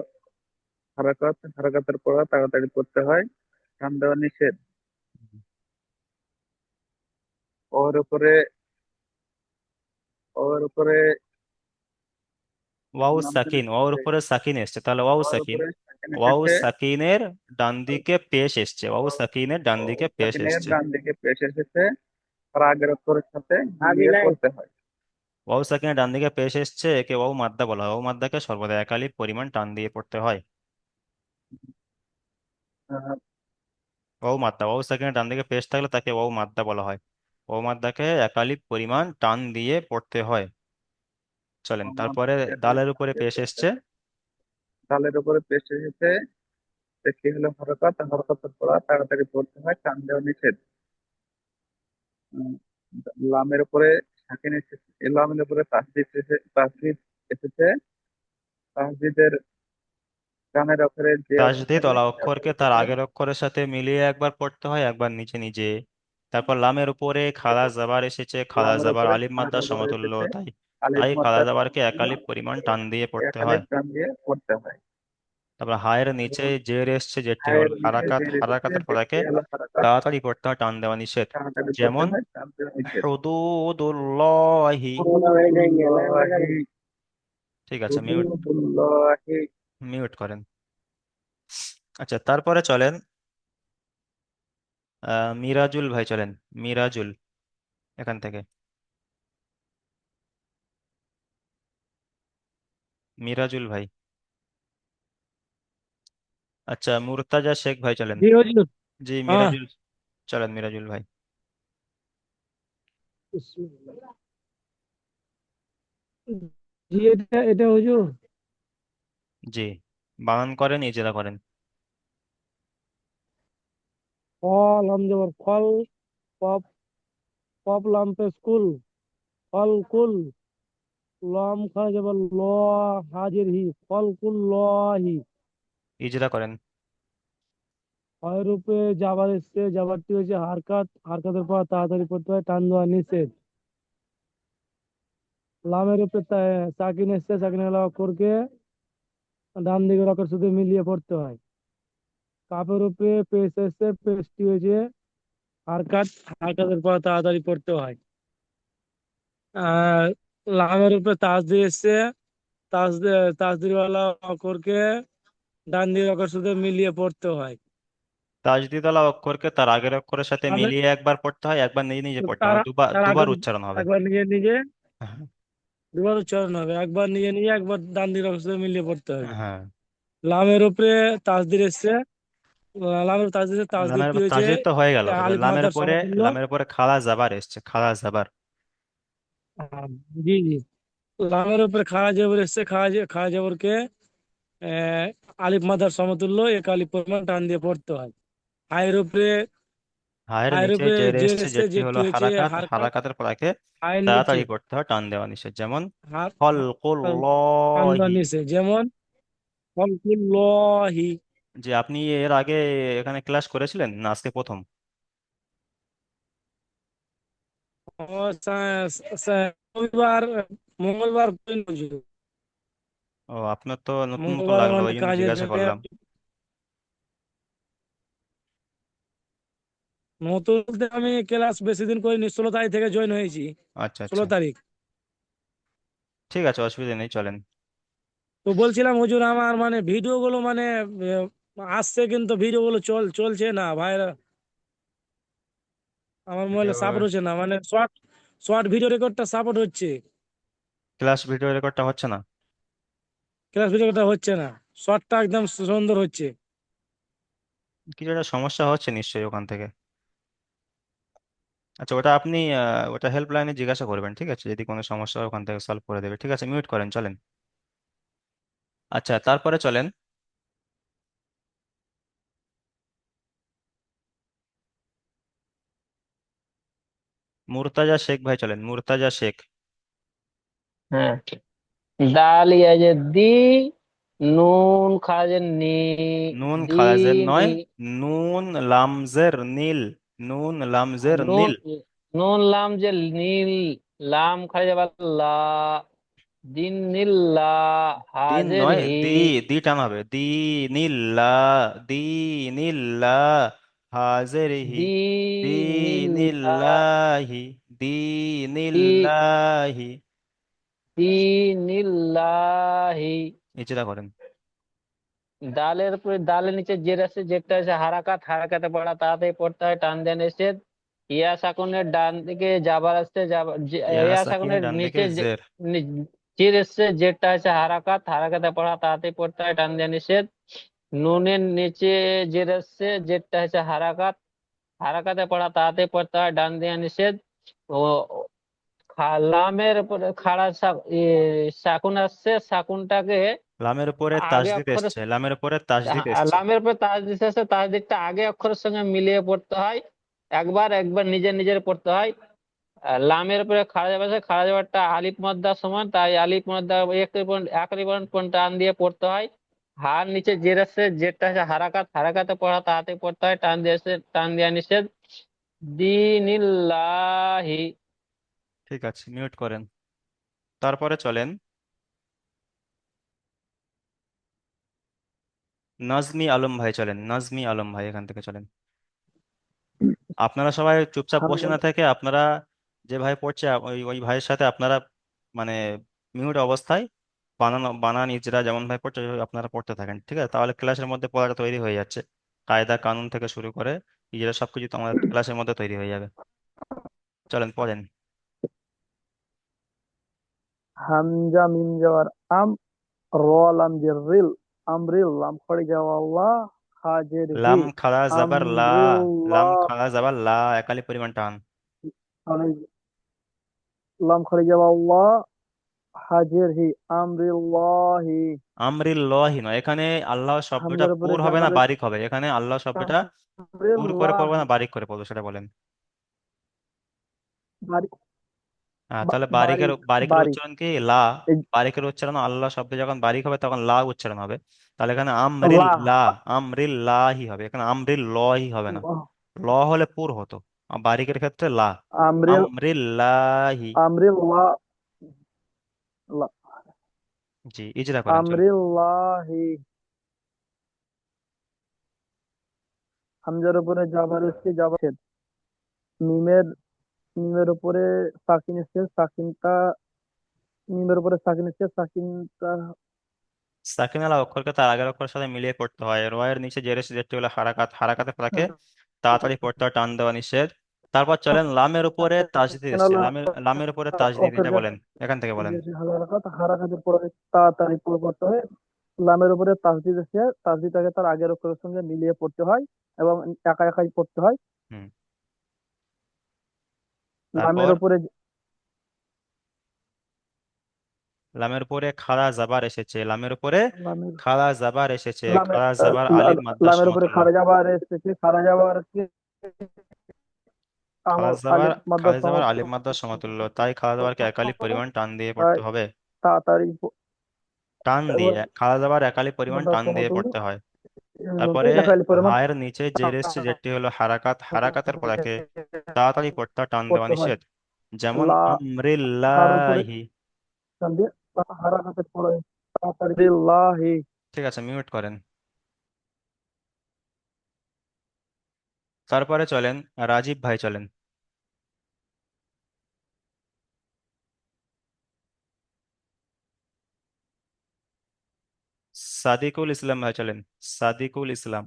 হরকত। হরকতের পড়া তাড়াতাড়ি পড়তে হয়, টান দেওয়া নিষেধ। ওর উপরে, ওর উপরে ওয়াও নাম জানি সাকিন, ওয়াওর উপরে সাকিন এসছে, তাহলে ওয়াও ওর সাকিন। উপরে সাকিন ওয়াও এসেছে, সাকিনের ডান দিকে পেশ এসছে, ওয়াও সাকিনের ডান ও দিকে পেশ সাকিনের এসছে। ডান দিকে পেশ এসেছে, আর আগের অক্ষরের সাথে মিলিয়ে পড়তে হয়। ওয়াও সাকিনের ডান দিকে পেশ এসছে, একে ওয়াও মাদ্দা বলা হয়। ওয়াও মাদ্দাকে সর্বদা একালিপ পরিমাণ টান দিয়ে পড়তে হয়। আহ, ওয়াও মাদ্দা, ওয়াও সাকিনের ডান দিকে পেশ থাকলে তাকে ওয়াও মাদ্দা বলা হয়। ওয়াও মাদ্দাকে একালিপ পরিমাণ টান দিয়ে পড়তে হয়। চলেন তারপরে দালের উপরে পেশ এসছে। ডালের উপরে পেশ এসেছে, পেশটি হলো হরকত। হরকতের পড়া তাড়াতাড়ি পড়তে হয়, টান দেওয়া নিষেধ। উম, লামের উপরে সাকিন এসেছে, এই লামের উপরে তাসদিদ এসেছে, তাসদিদ এসেছে। তাসদিদের ডানের অক্ষরে যে অক্ষর তাজদীদ থাকে ওয়ালা সে অক্ষরকে অক্ষরে তার পড়তে হয়। আগের অক্ষরের সাথে মিলিয়ে একবার পড়তে হয়, একবার নিচে নিজে। তারপর লামের উপরে খালা জাবার এসেছে, খালা লামের জাবার উপরে আলিফ খানা মাদ্দার জবর সমতুল্য, এসেছে, তাই আলিফ তাই খালা মাদ্দার জাবারকে সমতুল্য, একালিপ পরিমাণ টান দিয়ে পড়তে এক হয়। আলিফ টান দিয়ে পড়তে হয়। তারপর হায়ের নিচে এবং জের এসছে, যেটি হল হায়ের নিচে হারাকাত, যে এসেছে, হারাকাতের পদাকে সেটি হলো হারাকাত। তাড়াতাড়ি পড়তে হয়, টান দেওয়া নিষেধ। তাড়াতাড়ি পড়তে যেমন হয়, টান দেওয়া নিষেধ। হুদুদুল্লাহি। হুদুদুল্লাহি, ঠিক আছে, মিউট, হুদুদুল্লাহি। মিউট করেন। আচ্ছা তারপরে চলেন মিরাজুল ভাই, চলেন মিরাজুল এখান থেকে। মিরাজুল ভাই। আচ্ছা মুর্তাজা শেখ ভাই চলেন। জি হুজুর। জি হ্যাঁ। মিরাজুল, চলেন মিরাজুল ভাই। জি, এটা এটা হুজুর। জি, বানান করেন, ইজরা করেন। ফল আমজবর ফল, পপ পপ লাম্পে স্কুল, ফল কুল, লম খা যাবার ল, হাজির হি, ফল কুল হি। ইজরা করেন। হয় রূপে যাবার এসছে, যাবারটি হচ্ছে হারকাত। হারকাতের পর তাড়াতাড়ি পড়তে হয়, টান দেওয়া নিষেধ। লামের উপরে সাকিন এসছে, সাকিন অক্ষরকে ডান দিকের অক্ষর সাথে মিলিয়ে পড়তে হয়। কাপের উপরে পেশ এসছে, পেশটি হয়েছে হারকাত। হারকাতের পর তাড়াতাড়ি পড়তে হয়। আহ লামের উপরে তাজ দিয়ে এসছে, তাজদিরওয়ালা অক্ষরকে ডান দিকের অক্ষর সাথে মিলিয়ে পড়তে হয়। তাজদিদালা অক্ষরকে তার আগের অক্ষরের সাথে আমি মিলিয়ে একবার পড়তে হয়, একবার নিজে নিজে পড়তে হয়, তার মানে দুবার তার আগে দুবার উচ্চারণ হবে। একবার নিজে নিজে, হ্যাঁ। দুবার উচ্চারণ হবে, একবার নিজে নিজে, একবার ডান দিকের অক্ষর সাথে মিলিয়ে পড়তে হবে। হ্যাঁ। লামের উপরে তাজদির এসছে, লামের তাজদির, লামের তাজদিরটি উপর হয়েছে তাজদিদ তো হয়ে গেল, এবার আলিফ লামের মাদ্দার উপরে, সমতুল্য। লামের উপরে খালা জাবার এসছে, খালা জাবার। আহ, জি জি। লামের উপরে খাড়া জবর এসছে, খাড়া জবরকে আহ, আলিফ মাদ্দার সমতুল্য, এক আলিফ পরিমাণ টান দিয়ে পড়তে হয়। হায়ের উপরে, হায়ের হায়ের নিচে উপরে জের জের এসছে, এসছে, যেটি জেরটি হলো হয়েছে হারাকাত, হারকাত। হারাকাতের পদাকে হায়ের নিচে তাড়াতাড়ি পড়তে হয়, টান দেওয়া নিষেধ। যেমন হার কান্দা হলকুল্লাহি। নিচে, যেমন ফলকুল্লাহি। যে আপনি এর আগে এখানে ক্লাস করেছিলেন না আজকে প্রথম? ও, রবিবার, মঙ্গলবার করিনি হুজুর। ও আপনার তো নতুন নতুন মঙ্গলবার লাগলো, মানে ওই জন্য কাজের জিজ্ঞাসা ফাঁকে করলাম। নতুন বলতে আমি ক্লাস বেশি দিন করিনি, 16 তারিখ থেকে জয়েন হয়েছি। আচ্ছা আচ্ছা, 16 তারিখ। ঠিক আছে, অসুবিধা নেই, চলেন। তো বলছিলাম হুজুর, আমার মানে ভিডিও গুলো মানে আসছে, কিন্তু ভিডিও গুলো চলছে না ভাইরা। আমার মোবাইলে ভিডিও, সাপোর্ট হচ্ছে না, মানে শর্ট শর্ট ভিডিও রেকর্ডটা সাপোর্ট হচ্ছে, ক্লাস ভিডিও রেকর্ডটা হচ্ছে না? ক্লাস ভিডিওটা হচ্ছে না। শর্টটা একদম সুন্দর হচ্ছে। কিছু একটা সমস্যা হচ্ছে নিশ্চয়ই ওখান থেকে। আচ্ছা ওটা আপনি ওটা হেল্পলাইনে জিজ্ঞাসা করবেন, ঠিক আছে? যদি কোনো সমস্যা হয় ওখান থেকে সলভ করে দেবে, ঠিক আছে? মিউট করেন, চলেন। আচ্ছা তারপরে চলেন মুর্তাজা শেখ ভাই চলেন, মুর্তাজা শেখ। হ্যাঁ, দাল ইয়া যে দি, নুন খাজের নি, নুন দি খারাজের নি, নয়, নুন লামজের নীল, নুন লামজের নুন নীল। নুন লাম যে নীল, লাম খাজে আবার লা, দিন নীল্লা, দিন হাজের নয়, হি, দি টান হবে, দি নীল্লা, দি নীল্লা, হাজেরিহি, দি দিনিল্লা, নীল্লাহি, দি নীল্লাহি। দিনিল্লাহি। ইজরা করেন। দালের উপরে, দালের নিচে জের আছে, জেরটা আছে হারাকাত, হারাকাতে পড়া তাড়াতাড়ি পড়তে হয়, টান দেন এসে। ইয়া সাকুনের ডান দিকে জাবার আসছে, ইয়া ইয়া সাকিনের সাকুনের ডান দিকে নিচে জের। জের এসছে, জেরটা আছে হারাকাত, হারাকাতে পড়া তাড়াতাড়ি পড়তে হয়, টান দেন এসে। নুনের নিচে জের এসছে, জেরটা আছে হারাকাত, হারাকাতে পড়া তাড়াতাড়ি পড়তে হয়, ডান দেয়া নিষেধ। ও লামের উপরে খাড়া শাকুন আসছে, শাকুনটাকে লামের উপরে আগে তাসদিদ অক্ষরে, এসছে, লামের উপরে তাসদিদ এসছে। লামের উপরে তাসদিদ আছে, তাসদিদটা আগে অক্ষরের সঙ্গে মিলিয়ে পড়তে হয়, একবার একবার নিজের নিজের পড়তে হয়। লামের উপরে খাড়া যাবার আছে, খাড়া যাবারটা আলিফ মাদ্দা সমান, তাই আলিফ মাদ্দা একই পর্যন্ত টান দিয়ে পড়তে হয়। হার নিচে জের আছে, জেরটা আছে হারাকাত, হারাকাতে পড়া তাড়াতাড়ি পড়তে হয়, টান দিয়ে টান দেওয়া নিষেধ। দিনিল্লাহি। ঠিক আছে, মিউট করেন। তারপরে চলেন নাজমি আলম ভাই চলেন, নাজমি আলম ভাই এখান থেকে চলেন। আপনারা সবাই চুপচাপ বসে হামজা না থেকে আপনারা, যে ভাই পড়ছে ওই ওই ভাইয়ের সাথে আপনারা মানে মিউট অবস্থায় বানান ইজরা যেমন ভাই পড়ছে ওইভাবে আপনারা পড়তে থাকেন, ঠিক আছে? তাহলে ক্লাসের মধ্যে পড়াটা তৈরি হয়ে যাচ্ছে, কায়দা কানুন থেকে শুরু করে ইজরা সবকিছু তো আমাদের ক্লাসের মধ্যে তৈরি হয়ে যাবে। চলেন পড়েন। হামজা মিম যাওয়ার আম, র লাম জের রিল, আমরিল লাম খড়ে যাওয়া আল্লাহ, হাজের হি, লাম খাড়া জাবার লা, লাম আমরিল্লাহ, খাড়া জাবার লা, একালি পরিমাণ টান। লাম খড়ে যাওয়া আল্লাহ, হাজের হি, আমরিল্লাহি। আমরিল্লাহি নয়, এখানে আল্লাহ শব্দটা হামজার উপরে পুর হবে না জাবারে বারিক হবে? এখানে আল্লাহ শব্দটা পুর করে পড়বো না আমরিল্লাহি, বারিক করে পড়বো সেটা বলেন। বারিক, তাহলে বারিকের বারিক, বারিকের বারিক। উচ্চারণ কি? লা। এই বারিকের উচ্চারণ আল্লাহ শব্দ যখন বারিক হবে তখন লা উচ্চারণ হবে। তাহলে এখানে আমরিল লাহ, লা, আমরিল লাহি হবে, এখানে আমরিল লহি হবে না। ল হলে পুর হতো, আর বারিকের ক্ষেত্রে লা। আমরিল, আমরিল লাহি। আমরিল্লাহ, জি, ইজরা করেন চলুন। আমরিল্লাহি। হামজার উপরে জাবার এসছে, জাবার মিমের, মিমের উপরে সাকিন এসছে, সাকিনটা, মিমের উপরে সাকিন এসছে, সাকিনটা সাকিন আলা অক্ষরকে তার আগের অক্ষরের সাথে মিলিয়ে পড়তে হয়। রয়ের নিচে জের এসে যেটি হলো হারাকাত, হারাকাতে তাকে তাড়াতাড়ি পড়তে হয়, টান দেওয়া নিষেধ। তারপর চলেন লামের উপরে তাসদিদ সাকিন এসছে, আলা লামের লামের উপরে তাসদিদ, এটা অক্ষরকে বলেন, এখান থেকে বলেন। হারাকাত, হারাকাতের পরে তাড়াতাড়ি পড়ে পড়তে হয়। লামের উপরে তাসদিদ এসছে, তাসদিদটাকে তার আগের অক্ষরের সঙ্গে মিলিয়ে পড়তে হয় এবং একা একাই পড়তে হয়। হুম। লামের তারপর উপরে, লামের উপরে খাড়া জাবার এসেছে, লামের উপরে লামের, খাড়া জাবার এসেছে, লামের, খাড়া জাবার আলিফ মাদ্দার লামের উপরে সমতুল্য। খাড়া যাবার এসেছে, খাড়া যাবার খাড়া আমর জাবার, আলিফ মাদ্দা খাড়া জাবার আলিফ মাদ্দার সমতুল্য, তাই খাড়া জাবারকে একালি পরিমাণ টান দিয়ে তাই পড়তে হবে। তাড়াতাড়ি টান দিয়ে, এবং খাড়া জাবার একালি পরিমাণ মাদ্দা টান দিয়ে সমতুল্য পড়তে হয়। তারপরে একালি পরিমাণ হায়ের নিচে জের এসছে যেটি হলো হারাকাত, হারাকাতের পরাকে তাড়াতাড়ি পড়তে হয়, টান দেওয়া পড়তে হয়। নিষেধ। যেমন লা, হার উপরে আমরিল্লাহি। টান দিয়ে হারা হাতে পড়ে, তাড়াতাড়ি বিল্লাহি। ঠিক আছে, মিউট করেন। তারপরে চলেন রাজীব ভাই চলেন। সাদিকুল ইসলাম ভাই চলেন, সাদিকুল ইসলাম।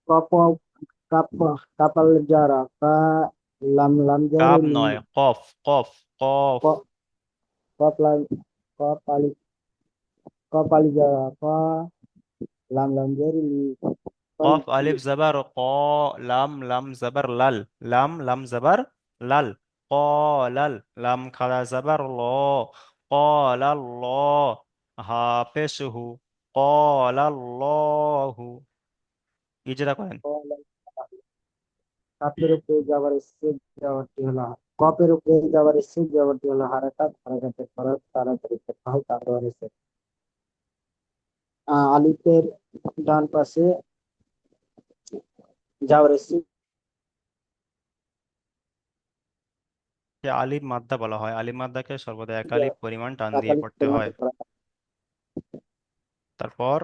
কাপ, কাপ, কাপাল যারা কা, লাম লাম কাব জারে লি, নয়, কফ, কফ, কফ। কপ লাম, কপালি, কপালি যারা কা, লাম লাম জারে লি, কফ আলিফ জবর ক, লাম লাম জবর লাল, লাম লাম জবর লাল, ক লাল, লাম খারা জবর ল, ক লাল ল, হা পেশ হু, ক লাল হু। ইজরা করেন। কাপের উপরে যাবার এসছে যাওয়ারটি হলো কপের উপরে যাবার এসছে যাওয়ারটি হলো হারাকাত হারাকাতের পরে তাড়াতাড়ি করতে হয় তারপর এসে আলিফের ডান পাশে যাওয়ার এসছে যে আলিফ মাদ্দা বলা হয়, আলিফ মাদ্দাকে সর্বদা এক আলিফ পরিমাণ টান দিয়ে একালিক পড়তে হয়। পরিমাণে করা তারপর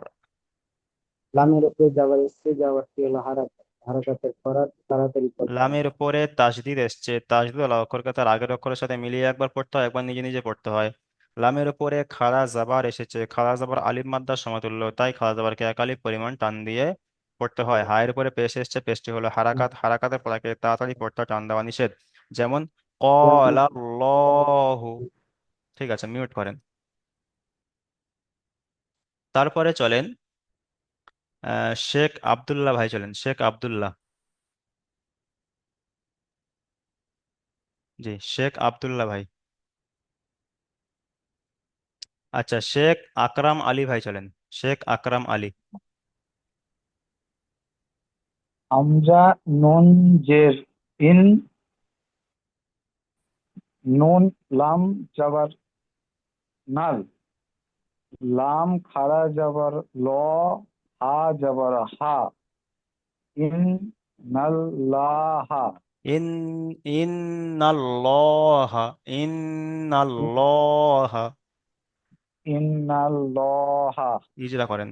লামের উপরে যাবার এসছে যাওয়ারটি হলো হারাকাত হারাকাতের পরে তাড়াতাড়ি করতে হয় লামের উপরে তাসদিদ এসছে, তাসদিদ ওয়ালা অক্ষরকে তার আগের অক্ষরের সাথে মিলিয়ে একবার পড়তে হয়, একবার নিজে নিজে পড়তে হয়। লামের উপরে খাড়া জাবার এসেছে, খাড়া জাবার আলিফ মাদ্দার সমতুল্য, তাই খাড়া জাবারকে এক আলিফ পরিমাণ টান দিয়ে পড়তে হয়। হায়ের উপরে পেশ এসছে, পেশটি হলো হারাকাত, হারাকাতের পড়াকে তাড়াতাড়ি পড়তে হয়, টান দেওয়া নিষেধ। যেমন যেমন ক্বালা আল্লাহু। ঠিক আছে, মিউট করেন। তারপরে চলেন শেখ আব্দুল্লাহ ভাই, চলেন শেখ আব্দুল্লাহ। জি, শেখ আব্দুল্লাহ ভাই। আচ্ছা, শেখ আকরাম আলী ভাই, চলেন শেখ আকরাম আলী। হামজা নুন জের ইন, নুন লাম যাবার নাল, লাম খাড়া যাবার ল, হা যাবার হা, ইন নাল লাহা, ইন ইন্নাল্লাহা, ইন্নাল্লাহা। ইন্নাল্লাহা। ইজরা করেন।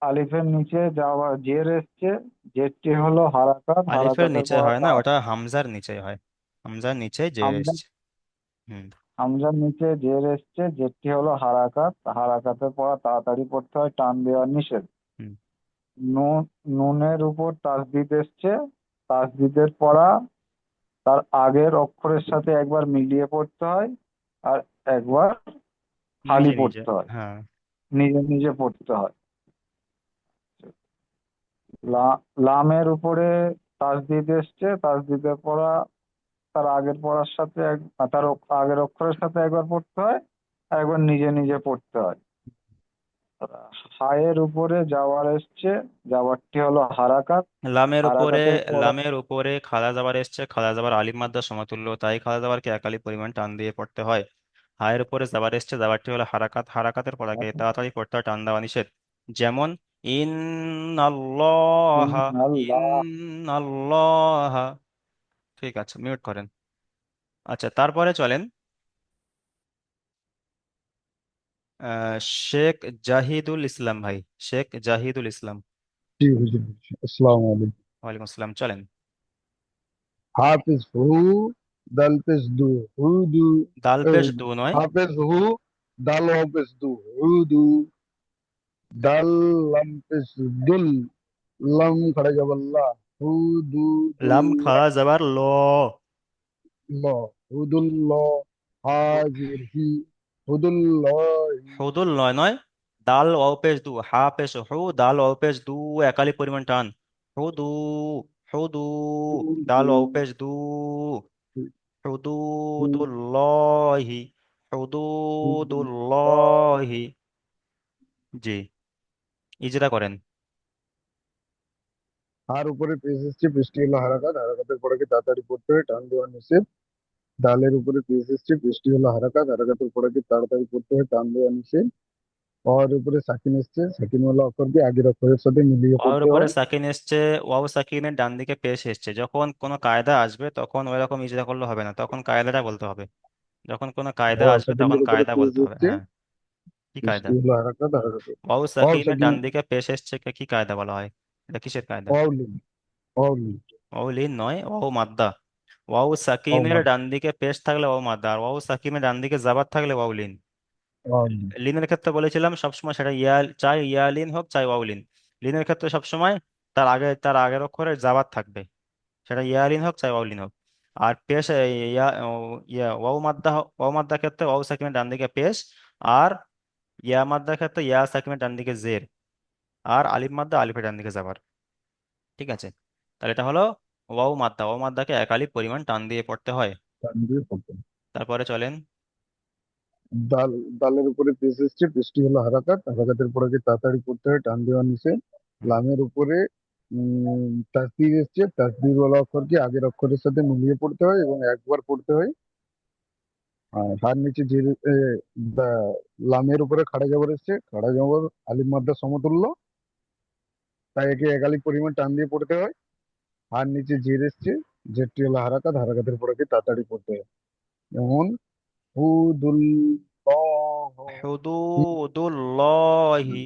আলিফের নিচে যাওয়া জের এসছে, জেরটি হলো হারাকাত, আলিফের হারাকাতের নিচে পর হয় না, ওটা হামজার নিচে হয়। হামজার নিচে জের হামজা এসছে। হুম। হামজার নিচে জের এসছে, জেরটি হলো হারাকাত, হারাকাতের পর তাড়াতাড়ি পড়তে হয়, টান দেওয়া নিষেধ। হুম। নুন নুনের উপর তাসদিদ এসছে, তাসদিদের পড়া তার আগের অক্ষরের সাথে একবার মিলিয়ে পড়তে হয় আর একবার খালি নিজে নিজে, পড়তে হয়, হ্যাঁ। নিজে নিজে পড়তে হয়। লামের উপরে তাসদিদ এসছে, তাসদিদের পড়া তার আগের পড়ার সাথে তার আগের অক্ষরের সাথে একবার পড়তে হয় আর একবার নিজে নিজে পড়তে হয়। হায়ের উপরে যাওয়ার এসছে, যাওয়ারটি হলো হারাকাত, লামের উপরে হারাকাতের পড়া লামের উপরে খাড়া জাবার এসছে, খাড়া জাবার আলিফ মাদ্দার সমতুল্য, তাই খাড়া জাবারকে এক আলিফ পরিমাণ টান দিয়ে পড়তে হয়। হায়ের উপরে জাবার এসছে, জাবারটি হলো হারাকাত, হারাকাতের পড়াকে তাড়াতাড়ি পড়তে হয়, টান দেওয়া নিষেধ। যেমন ইন্নাল্লাহা, আল্লাহ। ইন্নাল্লাহা। ঠিক আছে, মিউট করেন। আচ্ছা, তারপরে চলেন আহ, শেখ জাহিদুল ইসলাম ভাই, শেখ জাহিদুল ইসলাম। जी हुजूर, अस्सलाम वालेकुम। ওয়ালাইকুম আসসালাম, চলেন। हाफिज हु, दाल पेश दू, हुदू, দাল পেশ দু নয়, हाफिज हु, दाल वापस दू, हुदू, दाल लम पेश दुल, लम खड़ा जबल्ला, हुदू লাম दुल्ला, খাড়া জাবার ল, ला, हुदुल्ला, हाजिर ही, हुदुल्लाही, হুদুল নয় নয়, দাল ওয়াও পেশ দু, হা পেশ হু, দাল ওয়াও পেশ দু, একালি পরিমাণ টান। হুদু, হুদু, দাল हुदू, ওয়াও পেশ দু, হুদুদুল্লাহি, हुदुल्ला। হুদুদুল্লাহি। জি, ইজরা করেন। আর উপরে পেশ এসছে, পেশটি হলো হারাকাত, হারাকাতের পরে কি তাড়াতাড়ি পড়তে হয়, টান দেওয়া নিষেধ। ডালের উপরে পেশ এসছে, পেশটি হলো হারাকাত, হারাকাতের পরে কি তাড়াতাড়ি পড়তে হয়, টান দেওয়া নিষেধ। और উপরে সাকিন এসছে, সাকিন ওয়ালা অক্ষরকে আগের অক্ষরের সাথে মিলিয়ে ওয়াওর পড়তে উপরে হয়। সাকিন এসছে, ওয়াও সাকিনের ডান দিকে পেশ এসছে, যখন কোনো কায়দা আসবে তখন ওই রকম ইজরা করলে হবে না, তখন কায়দাটা বলতে হবে। যখন কোনো কায়দা ওয়াও আসবে তখন সাকিনের উপরে কায়দা পেশ বলতে হবে, এসছে, হ্যাঁ। কি কায়দা? পেশটি হলো হারাকাত, হারাকাত। ওয়াও ওয়াও সাকিনের সাকিন, ডান দিকে পেশ এসছে কে কি কায়দা বলা হয়? এটা কিসের কায়দা? ওয়াও লিন, ওয়াও লিন, ওয়াও লিন নয়, ওয়াও মাদ্দা। ওয়াও ওয়াও সাকিনের মাদ, ডান দিকে পেশ থাকলে ওয়াও মাদ্দা, আর ওয়াও সাকিনের ডান দিকে জাবার থাকলে ওয়াও লিন। ওয়াও লিন। লিনের ক্ষেত্রে বলেছিলাম সবসময় সেটা চাই ইয়া লিন হোক চাই ওয়াও লিন। লিনের ক্ষেত্রে সবসময় তার আগের অক্ষরে জাবার থাকবে, সেটা ইয়া লিন হোক চাই ওয়াও লিন হোক। আর পেশ ওয়াও মাদ্দা ক্ষেত্রে ওয়াও সাকিনের ডান দিকে পেশ, আর ইয়া মাদ্দার ক্ষেত্রে ইয়া সাকিনের ডান দিকে জের, আর আলিফ মাদ্দা আলিফের ডান দিকে যাবার। ঠিক আছে, তাহলে এটা হলো ওয়াও মাদ্দা, ওয়াও মাদ্দাকে এক আলিফ পরিমাণ টান দিয়ে পড়তে হয়। টান দিয়ে পড়তে হয়। তারপরে চলেন দাল, দালের উপরে পেশ এসছে, পেশটি হলো হারাকাত, হারাকাতের পরে কি তাড়াতাড়ি পড়তে হয়, টান দেওয়া নিষেধ। হুম, লামের উপরে তাসদিদ এসছে, তাসদিদ ওয়ালা অক্ষরকে আগের অক্ষরের সাথে মিলিয়ে পড়তে হয় এবং একবার পড়তে হয়। আর হার নিচে যে লামের উপরে খাড়া জবর এসছে, খাড়া জবর আলিফ মাদ্দা সমতুল্য, তাই একে একালিক পরিমাণ টান দিয়ে পড়তে হয়। আর নিচে জের এসছে, জেরটি হলো হারাকাত, হারাকাতের পরে কি তাড়াতাড়ি পড়তে হয়। যেমন হুদুদুল্লাহি।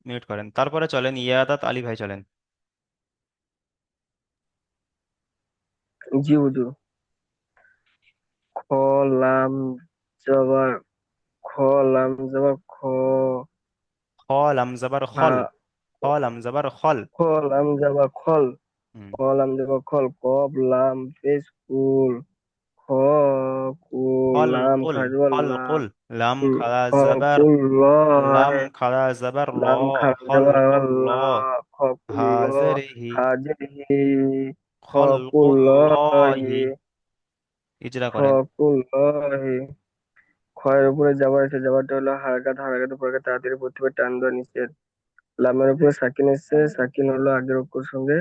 মিউট করেন। তারপরে চলেন ইয়াদাত আলী ভাই চলেন। জি হুজুর। খ লাম জবর খ লাম জবর খ খ লাম জবর হা খল, খ লাম জবর খল। খ লাম জবর খল হুম। খ লাম জবর খল কব লাম পেশ কুল খ কুল খল লাম কুল, খাজবর খল লা কুল, লাম খাড়া খ জবর, কুল ল লাম খাড়া জবর ল, লাম খল খাজবর কুল ল, লা খ কুল ল হাজরিহি, হাজরিহি খ খল কুল কুল লহি লহি। ইজরা খ করেন। কুল লহি খয়ের উপরে যাবার আছে, যাবারটা হলো হারাকাত, হারাকাতের পরে তাড়াতাড়ি পড়তে হবে, টান দেওয়া নিষেধ। লামের উপরে সাকিন এসছে, সাকিন হলো আগের অক্ষর সঙ্গে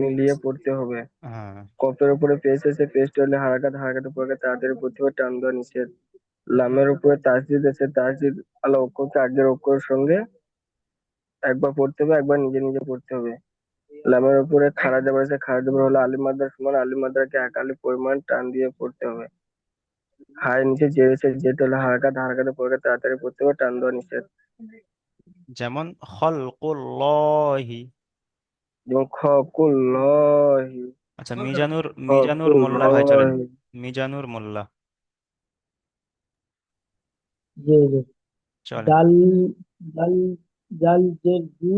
মিলিয়ে পড়তে হবে। হ্যাঁ, কফের উপরে পেশ এসে, পেশটা হলে হারাকাত, হারাকাতের পরে তাড়াতাড়ি পড়তে হবে, টান দেওয়া নিষেধ। লামের উপরে তাসদিদ আছে, তাসদিদ আলা অক্ষরকে আগের অক্ষরের সঙ্গে একবার পড়তে হবে, একবার নিজে নিজে পড়তে হবে। লামের উপরে খাড়া জাবার আছে, খাড়া জাবার হলো আলিফ মাদ্রার সমান, আলিফ মাদ্রাকে এক আলিফ পরিমাণ টান দিয়ে পড়তে হবে। হায়ের নিচে যে এসে, যেটা হলো হারাকাত, হারাকাতের পরে তাড়াতাড়ি পড়তে হবে, টান দেওয়া নিষেধ। যেমন খলকুল্লাহি। যেমন খকুল্লাহি আচ্ছা, মিজানুর, মিজানুর মোল্লা ভাই চলেন। খকুল্লাহি মিজানুর মোল্লা জি হুজুর। চলেন। দাল দাল দাল জের দু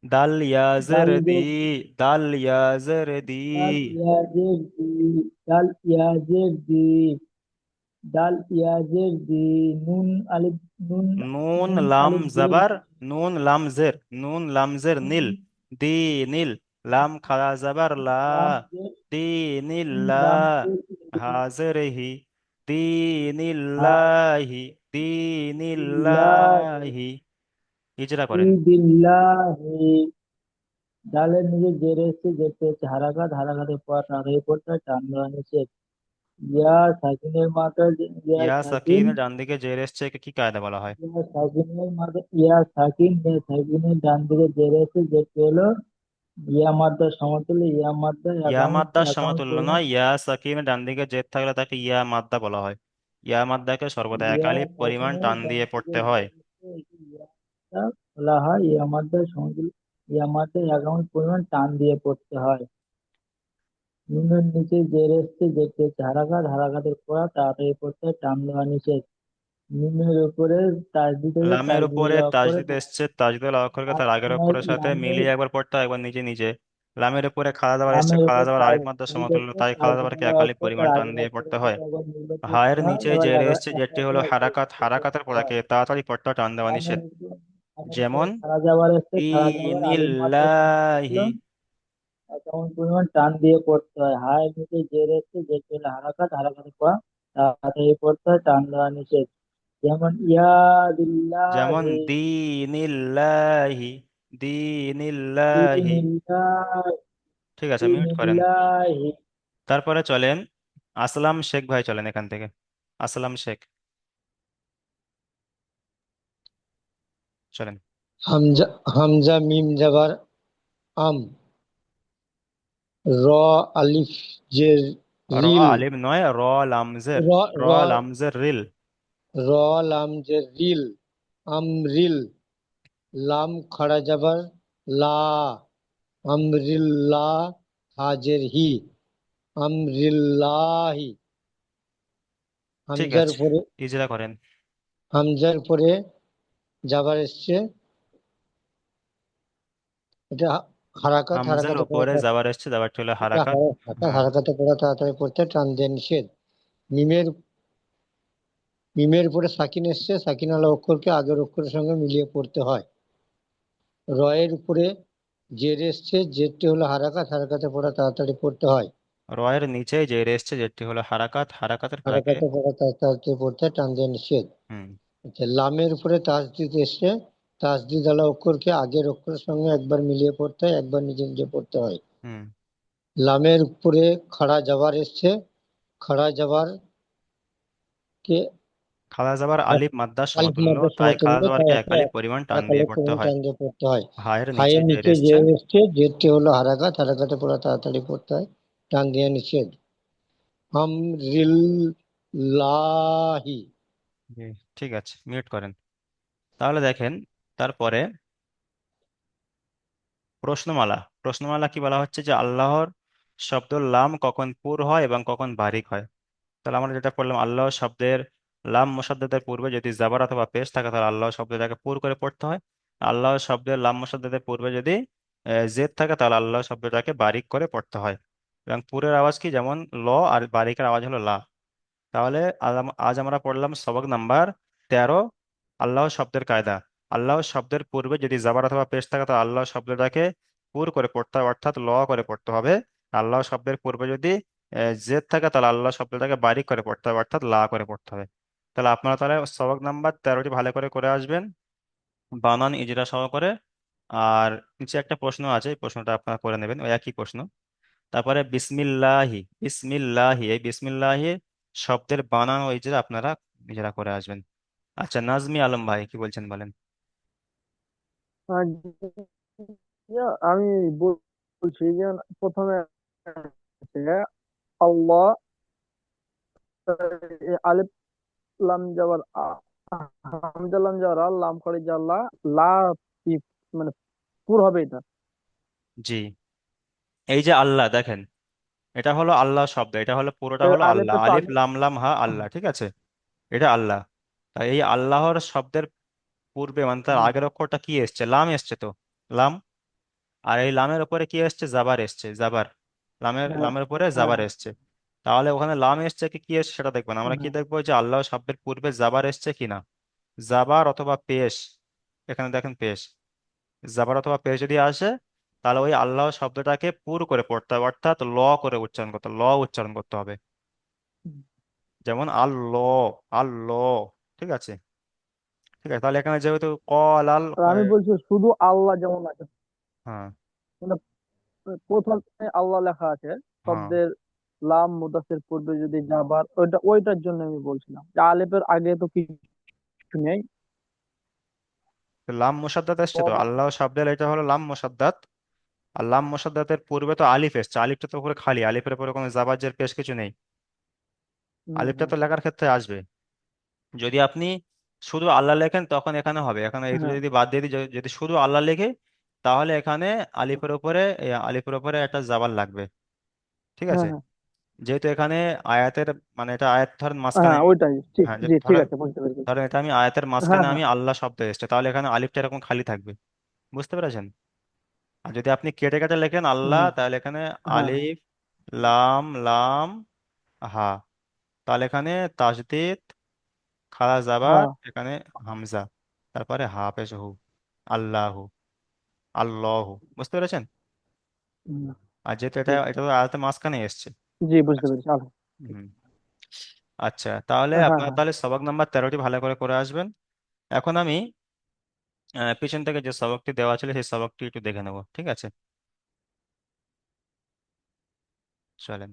দাল ইয়াজের দাল দি, জের দাল ইয়াজের দি, দাল ইয়াজের দি দাল ইয়াজের দি দাল ইয়াজের দি নুন আলিফ নুন নুন নুন লাম আলিফ জের জবর, নুন লাম জের, নুন লাম জের নীল, দি নীল, লাম খাড়া জবর লা, লাম জের দি নুন নীল্লা, লাম জের হাজরিহি, দি হা নীল্লাহি, দি বিল্লাহি নীল্লাহি। ইজরা ফি করেন। বিল্লাহি ডালের নিচে জের এসছে, জেরটা হচ্ছে হারাকাত, হারাকাতের পর তাড়াতাড়ি পড়তে হয়, টান দেওয়া নিষেধ। ইয়া সাকিনের মাথায় ইয়া ইয়া সাকিন সাকিন ডান দিকে জের এসছে, একে কি কায়দা বলা হয়? ইয়া সাকিনের মাথায় ইয়া সাকিন, ইয়া সাকিনের ডান দিকে জের এসছে, যেটি হলো ইয়া মাদ্দা সমতুল্য, ইয়া মাদ্দা ইয়া একাউন্ট মাদ্দার একাউন্ট সমতুল্য পরিমাণ নয়, ইয়া সাকিন ডান দিকে জের থাকলে তাকে ইয়া মাদ্দা বলা হয়। ইয়া মাদ্দাকে সর্বদা এক ইয়া আলিফ পরিমাণ সাকিনের টান ডান দিয়ে দিকে পড়তে হয়। জের এসছে, একে ইয়া মাদ্দা বলা হয়। ইয়া মাদ্দা সমতুল্য, ইয়া মাদ্দা একাউন্ট পরিমাণ টান দিয়ে পড়তে হয়। নুনের নিচে জের এসছে, যেটি হচ্ছে হারাকাত, হারাকাতের পর তাড়াতাড়ি পড়তে হয়, টান দেওয়া নিষেধ। নুনের উপরে তাসদিদ হলে লামের উপরে তাসদিদের অক্ষরে তাজদিদ এসছে, তাজদিদ অক্ষরকে তার আগের লামের অক্ষরের সাথে লামের মিলিয়ে একবার পড়তে হয়, একবার নিজে নিজে। লামের উপরে খাড়া দাবার এসছে, লামের খাড়া উপর দাবার আলিফ মাদ্দার তাসদিদ সমতুল্য, আছে, তাই খাড়া দাবারকে তাসদিদের এক আলিফ অক্ষর তার পরিমাণ টান আগের দিয়ে পড়তে অক্ষরের হয়। সাথে একবার মিলে পড়তে হায়ের হয়, নিচে এবার জের এসছে, যেটি হলো একাধিক হারাকাত, পড়তে হারাকাতের হয়। পড়াকে তাড়াতাড়ি পড়তে হয়, টান দেওয়া লামের নিষেধ। উপর লামের উপরে যেমন খাড়া যাবার এসছে, খাড়া যাবার আলিফ মাদ্রার সমতুল্য, ইনিল্লাহি। এমন পরিমাণ টান দিয়ে পড়তে হয়। হায়ের নিচে জের এসছে, যেটি হলো হারাকাত, হারাকাতের পর তাড়াতাড়ি পড়তে হয়, টান দেওয়া নিষেধ। যেমন ইয়া যেমন বিল্লাহি দিনিল্লাহি, দিনিল্লাহি। দিনিল্লাহি ঠিক আছে, মিউট করেন। দিনিল্লাহি তারপরে চলেন আসলাম শেখ ভাই চলেন এখান থেকে। আসলাম শেখ চলেন। হামজা হামজা মিম জাবার আম র আলিফ জের র রিল আলিম নয়, র লামজের, র র র লামজের রিল। র লাম জের রিল আমরিল লাম খাড়া জাবার লা আমরিল্লাহ হাজের হি আমরিল্লাহি ঠিক হামজার আছে, পরে ইজরা করেন। হামজার পরে জাবার এসছে, এটা হারাকাত, হামজার হারাকাতে উপরে পড়া, যাবার এসছে, যাবারটি হলো এটা হারাকাত। হ্যাঁ, হারাকাতে পড়া তাড়াতাড়ি পড়তে টান দেওয়া নিষেধ। মিমের মিমের উপরে সাকিন এসছে, সাকিন আলা অক্ষরকে আগের অক্ষরের সঙ্গে মিলিয়ে পড়তে হয়। রয়ের উপরে জের এসছে, জেরটি হলো হারাকাত, হারাকাতে পড়া তাড়াতাড়ি পড়তে হয়। রয়ের নিচে যে এসছে, যেটি হলো হারাকাত, হারাকাতের পরাকে। হারাকাতে পড়া তাড়াতাড়ি পড়তে হয়, টান দেওয়া নিষেধ। হুম। আচ্ছা, লামের উপরে তাসদিদ এসছে, তাসদিদ আলা অক্ষরকে আগের অক্ষরের সঙ্গে একবার মিলিয়ে পড়তে হয়, একবার নিজে নিজে পড়তে হয়। হুম লামের উপরে খাড়া জাবার এসছে, খাড়া জাবার কে খালা যাবার আলিফ মাদ্দার আলিফ সমতুল্য, মাদ্রার তাই খালা সমতুল্য, তাই যাবারকে এক একটা আলিফ পরিমাণ টান এক দিয়ে আলিফ পড়তে পরিমাণ হয়। টান দিয়ে পড়তে হয়। হায়ের নিচে হায়ের জের নিচে এসছে। জের এসছে, জেরটি হলো হারাকাত, হারাকাতে পড়া তাড়াতাড়ি পড়তে হয়, টান দেওয়া নিষেধ। আমরিল্লাহি। জি, ঠিক আছে, মিউট করেন। তাহলে দেখেন, তারপরে প্রশ্নমালা। প্রশ্নমালা কি বলা হচ্ছে যে আল্লাহর শব্দ লাম কখন পুর হয় এবং কখন বারিক হয়। তাহলে আমরা যেটা পড়লাম, আল্লাহ শব্দের লাম মুসাদ্দাদের পূর্বে যদি জাবার অথবা পেশ থাকে তাহলে আল্লাহ শব্দটাকে পুর করে পড়তে হয়। আল্লাহ শব্দের লাম মুসাদ্দাদের পূর্বে যদি জেদ থাকে তাহলে আল্লাহ শব্দটাকে বারিক করে পড়তে হয়। এবং পুরের আওয়াজ কি, যেমন ল, আর বারিকের আওয়াজ হলো লা। তাহলে আজ আমরা পড়লাম সবক নাম্বার 13, আল্লাহ শব্দের কায়দা। আল্লাহ শব্দের পূর্বে যদি জাবার অথবা পেশ থাকে তো আল্লাহ শব্দটাকে পুর করে পড়তে হবে, অর্থাৎ ল করে পড়তে হবে। আল্লাহ শব্দের পূর্বে যদি জেদ থাকে তাহলে আল্লাহ শব্দটাকে বারিক করে পড়তে হবে, অর্থাৎ লা করে পড়তে হবে। তাহলে আপনারা তাহলে সবক নাম্বার 13টি ভালো করে করে আসবেন, বানান ইজরা সহ করে। আর নিচে একটা প্রশ্ন আছে, এই প্রশ্নটা আপনারা করে নেবেন, ওই একই প্রশ্ন। তারপরে বিসমিল্লাহি, বিসমিল্লাহি, এই বিসমিল্লাহি শব্দের বানান ও ইজরা আপনারা নিজেরা করে আসবেন। আচ্ছা, নাজমি আলম ভাই কি বলছেন বলেন। আর আমি বলছি যে প্রথমে আছে আল্লাহ, আলিফ লাম যাবার হামজা লাম যাবার লাম করে জাল্লা লা মানে পুর হবে এটা। জি, এই যে আল্লাহ দেখেন, এটা হলো আল্লাহ শব্দ, এটা হলো পুরোটা তো হলো আল্লাহ, আলিফটা তো আলিফ আগে। লাম লাম হা আল্লাহ, ঠিক আছে, এটা আল্লাহ। তাই এই আল্লাহর শব্দের পূর্বে মানে তার হুম, আগের অক্ষরটা কি এসছে, লাম এসছে তো, লাম। আর এই লামের উপরে কি এসছে, জাবার এসছে, জাবার। লামের হ্যাঁ লামের উপরে হ্যাঁ জাবার হ্যাঁ এসছে। তাহলে ওখানে লাম এসছে কি কি এসছে সেটা দেখবেন, আমরা কি হ্যাঁ। দেখবো যে আল্লাহ শব্দের পূর্বে জাবার এসছে কিনা। জাবার অথবা পেশ, এখানে দেখেন পেশ, জাবার অথবা পেশ যদি আসে তাহলে ওই আল্লাহ শব্দটাকে পুর করে পড়তে হবে, অর্থাৎ ল করে উচ্চারণ করতে হবে, ল উচ্চারণ করতে হবে। যেমন আল্লাহ, আল্লাহ, ঠিক আছে। ঠিক আছে, তাহলে এখানে যেহেতু কল আল, আর আমি বলছি শুধু আল্লাহ যেমন আছে, হ্যাঁ মানে প্রথমে আল্লাহ লেখা আছে হ্যাঁ, শব্দের লাম মুদাসের পূর্বে যদি যাবার, ওইটার জন্য আমি বলছিলাম যে আলিফের আগে তো কিছু নেই। তো লাম মুসাদ্দাত এসছে তো, কল। আল্লাহ শব্দের এটা হলো লাম মুসাদ্দাত। আর লাম মুসাদ্দাতের পূর্বে তো আলিফ এসছে, আলিফটা তো উপরে খালি, আলিফের উপরে কোনো জাবাজের পেশ কিছু নেই। হুম আলিফটা হুম তো লেখার ক্ষেত্রে আসবে। যদি আপনি শুধু আল্লাহ লেখেন তখন এখানে হবে, এখানে এই দুটো হ্যাঁ যদি বাদ দিয়ে দিই, যদি শুধু আল্লাহ লেখে তাহলে এখানে আলিফের উপরে একটা জাবাল লাগবে, ঠিক হ্যাঁ আছে। হ্যাঁ যেহেতু এখানে আয়াতের মানে এটা আয়াত ধরেন মাঝখানে, হ্যাঁ ওইটাই ঠিক, হ্যাঁ, জি ঠিক ধরেন, আছে, বুঝতে পেরেছি। ধরেন এটা আমি আয়াতের হ্যাঁ মাঝখানে হ্যাঁ আমি আল্লাহ শব্দ এসছে, তাহলে এখানে আলিফটা এরকম খালি থাকবে, বুঝতে পেরেছেন। আর যদি আপনি কেটে কেটে লেখেন আল্লাহ, হুম, তাহলে এখানে হ্যাঁ হ্যাঁ আলিফ লাম লাম হা, তাহলে এখানে তাসদিদ খালা জাবার, হ্যাঁ এখানে হামজা, তারপরে হা পেশ হু, আল্লাহু, আল্লাহু, বুঝতে পেরেছেন। হুম, আর যেহেতু এটা ঠিক। এটা তো আয়াতের মাঝখানে এসছে। জি বুঝতে আচ্ছা, পেরেছি, আল্লাহ। হুম, আচ্ছা, তাহলে হ্যাঁ আপনার হ্যাঁ তাহলে সবক নাম্বার 13টি ভালো করে করে আসবেন। এখন আমি পিছন থেকে যে সবকটি দেওয়া ছিল সেই সবকটি একটু দেখে নেব, ঠিক আছে, চলেন।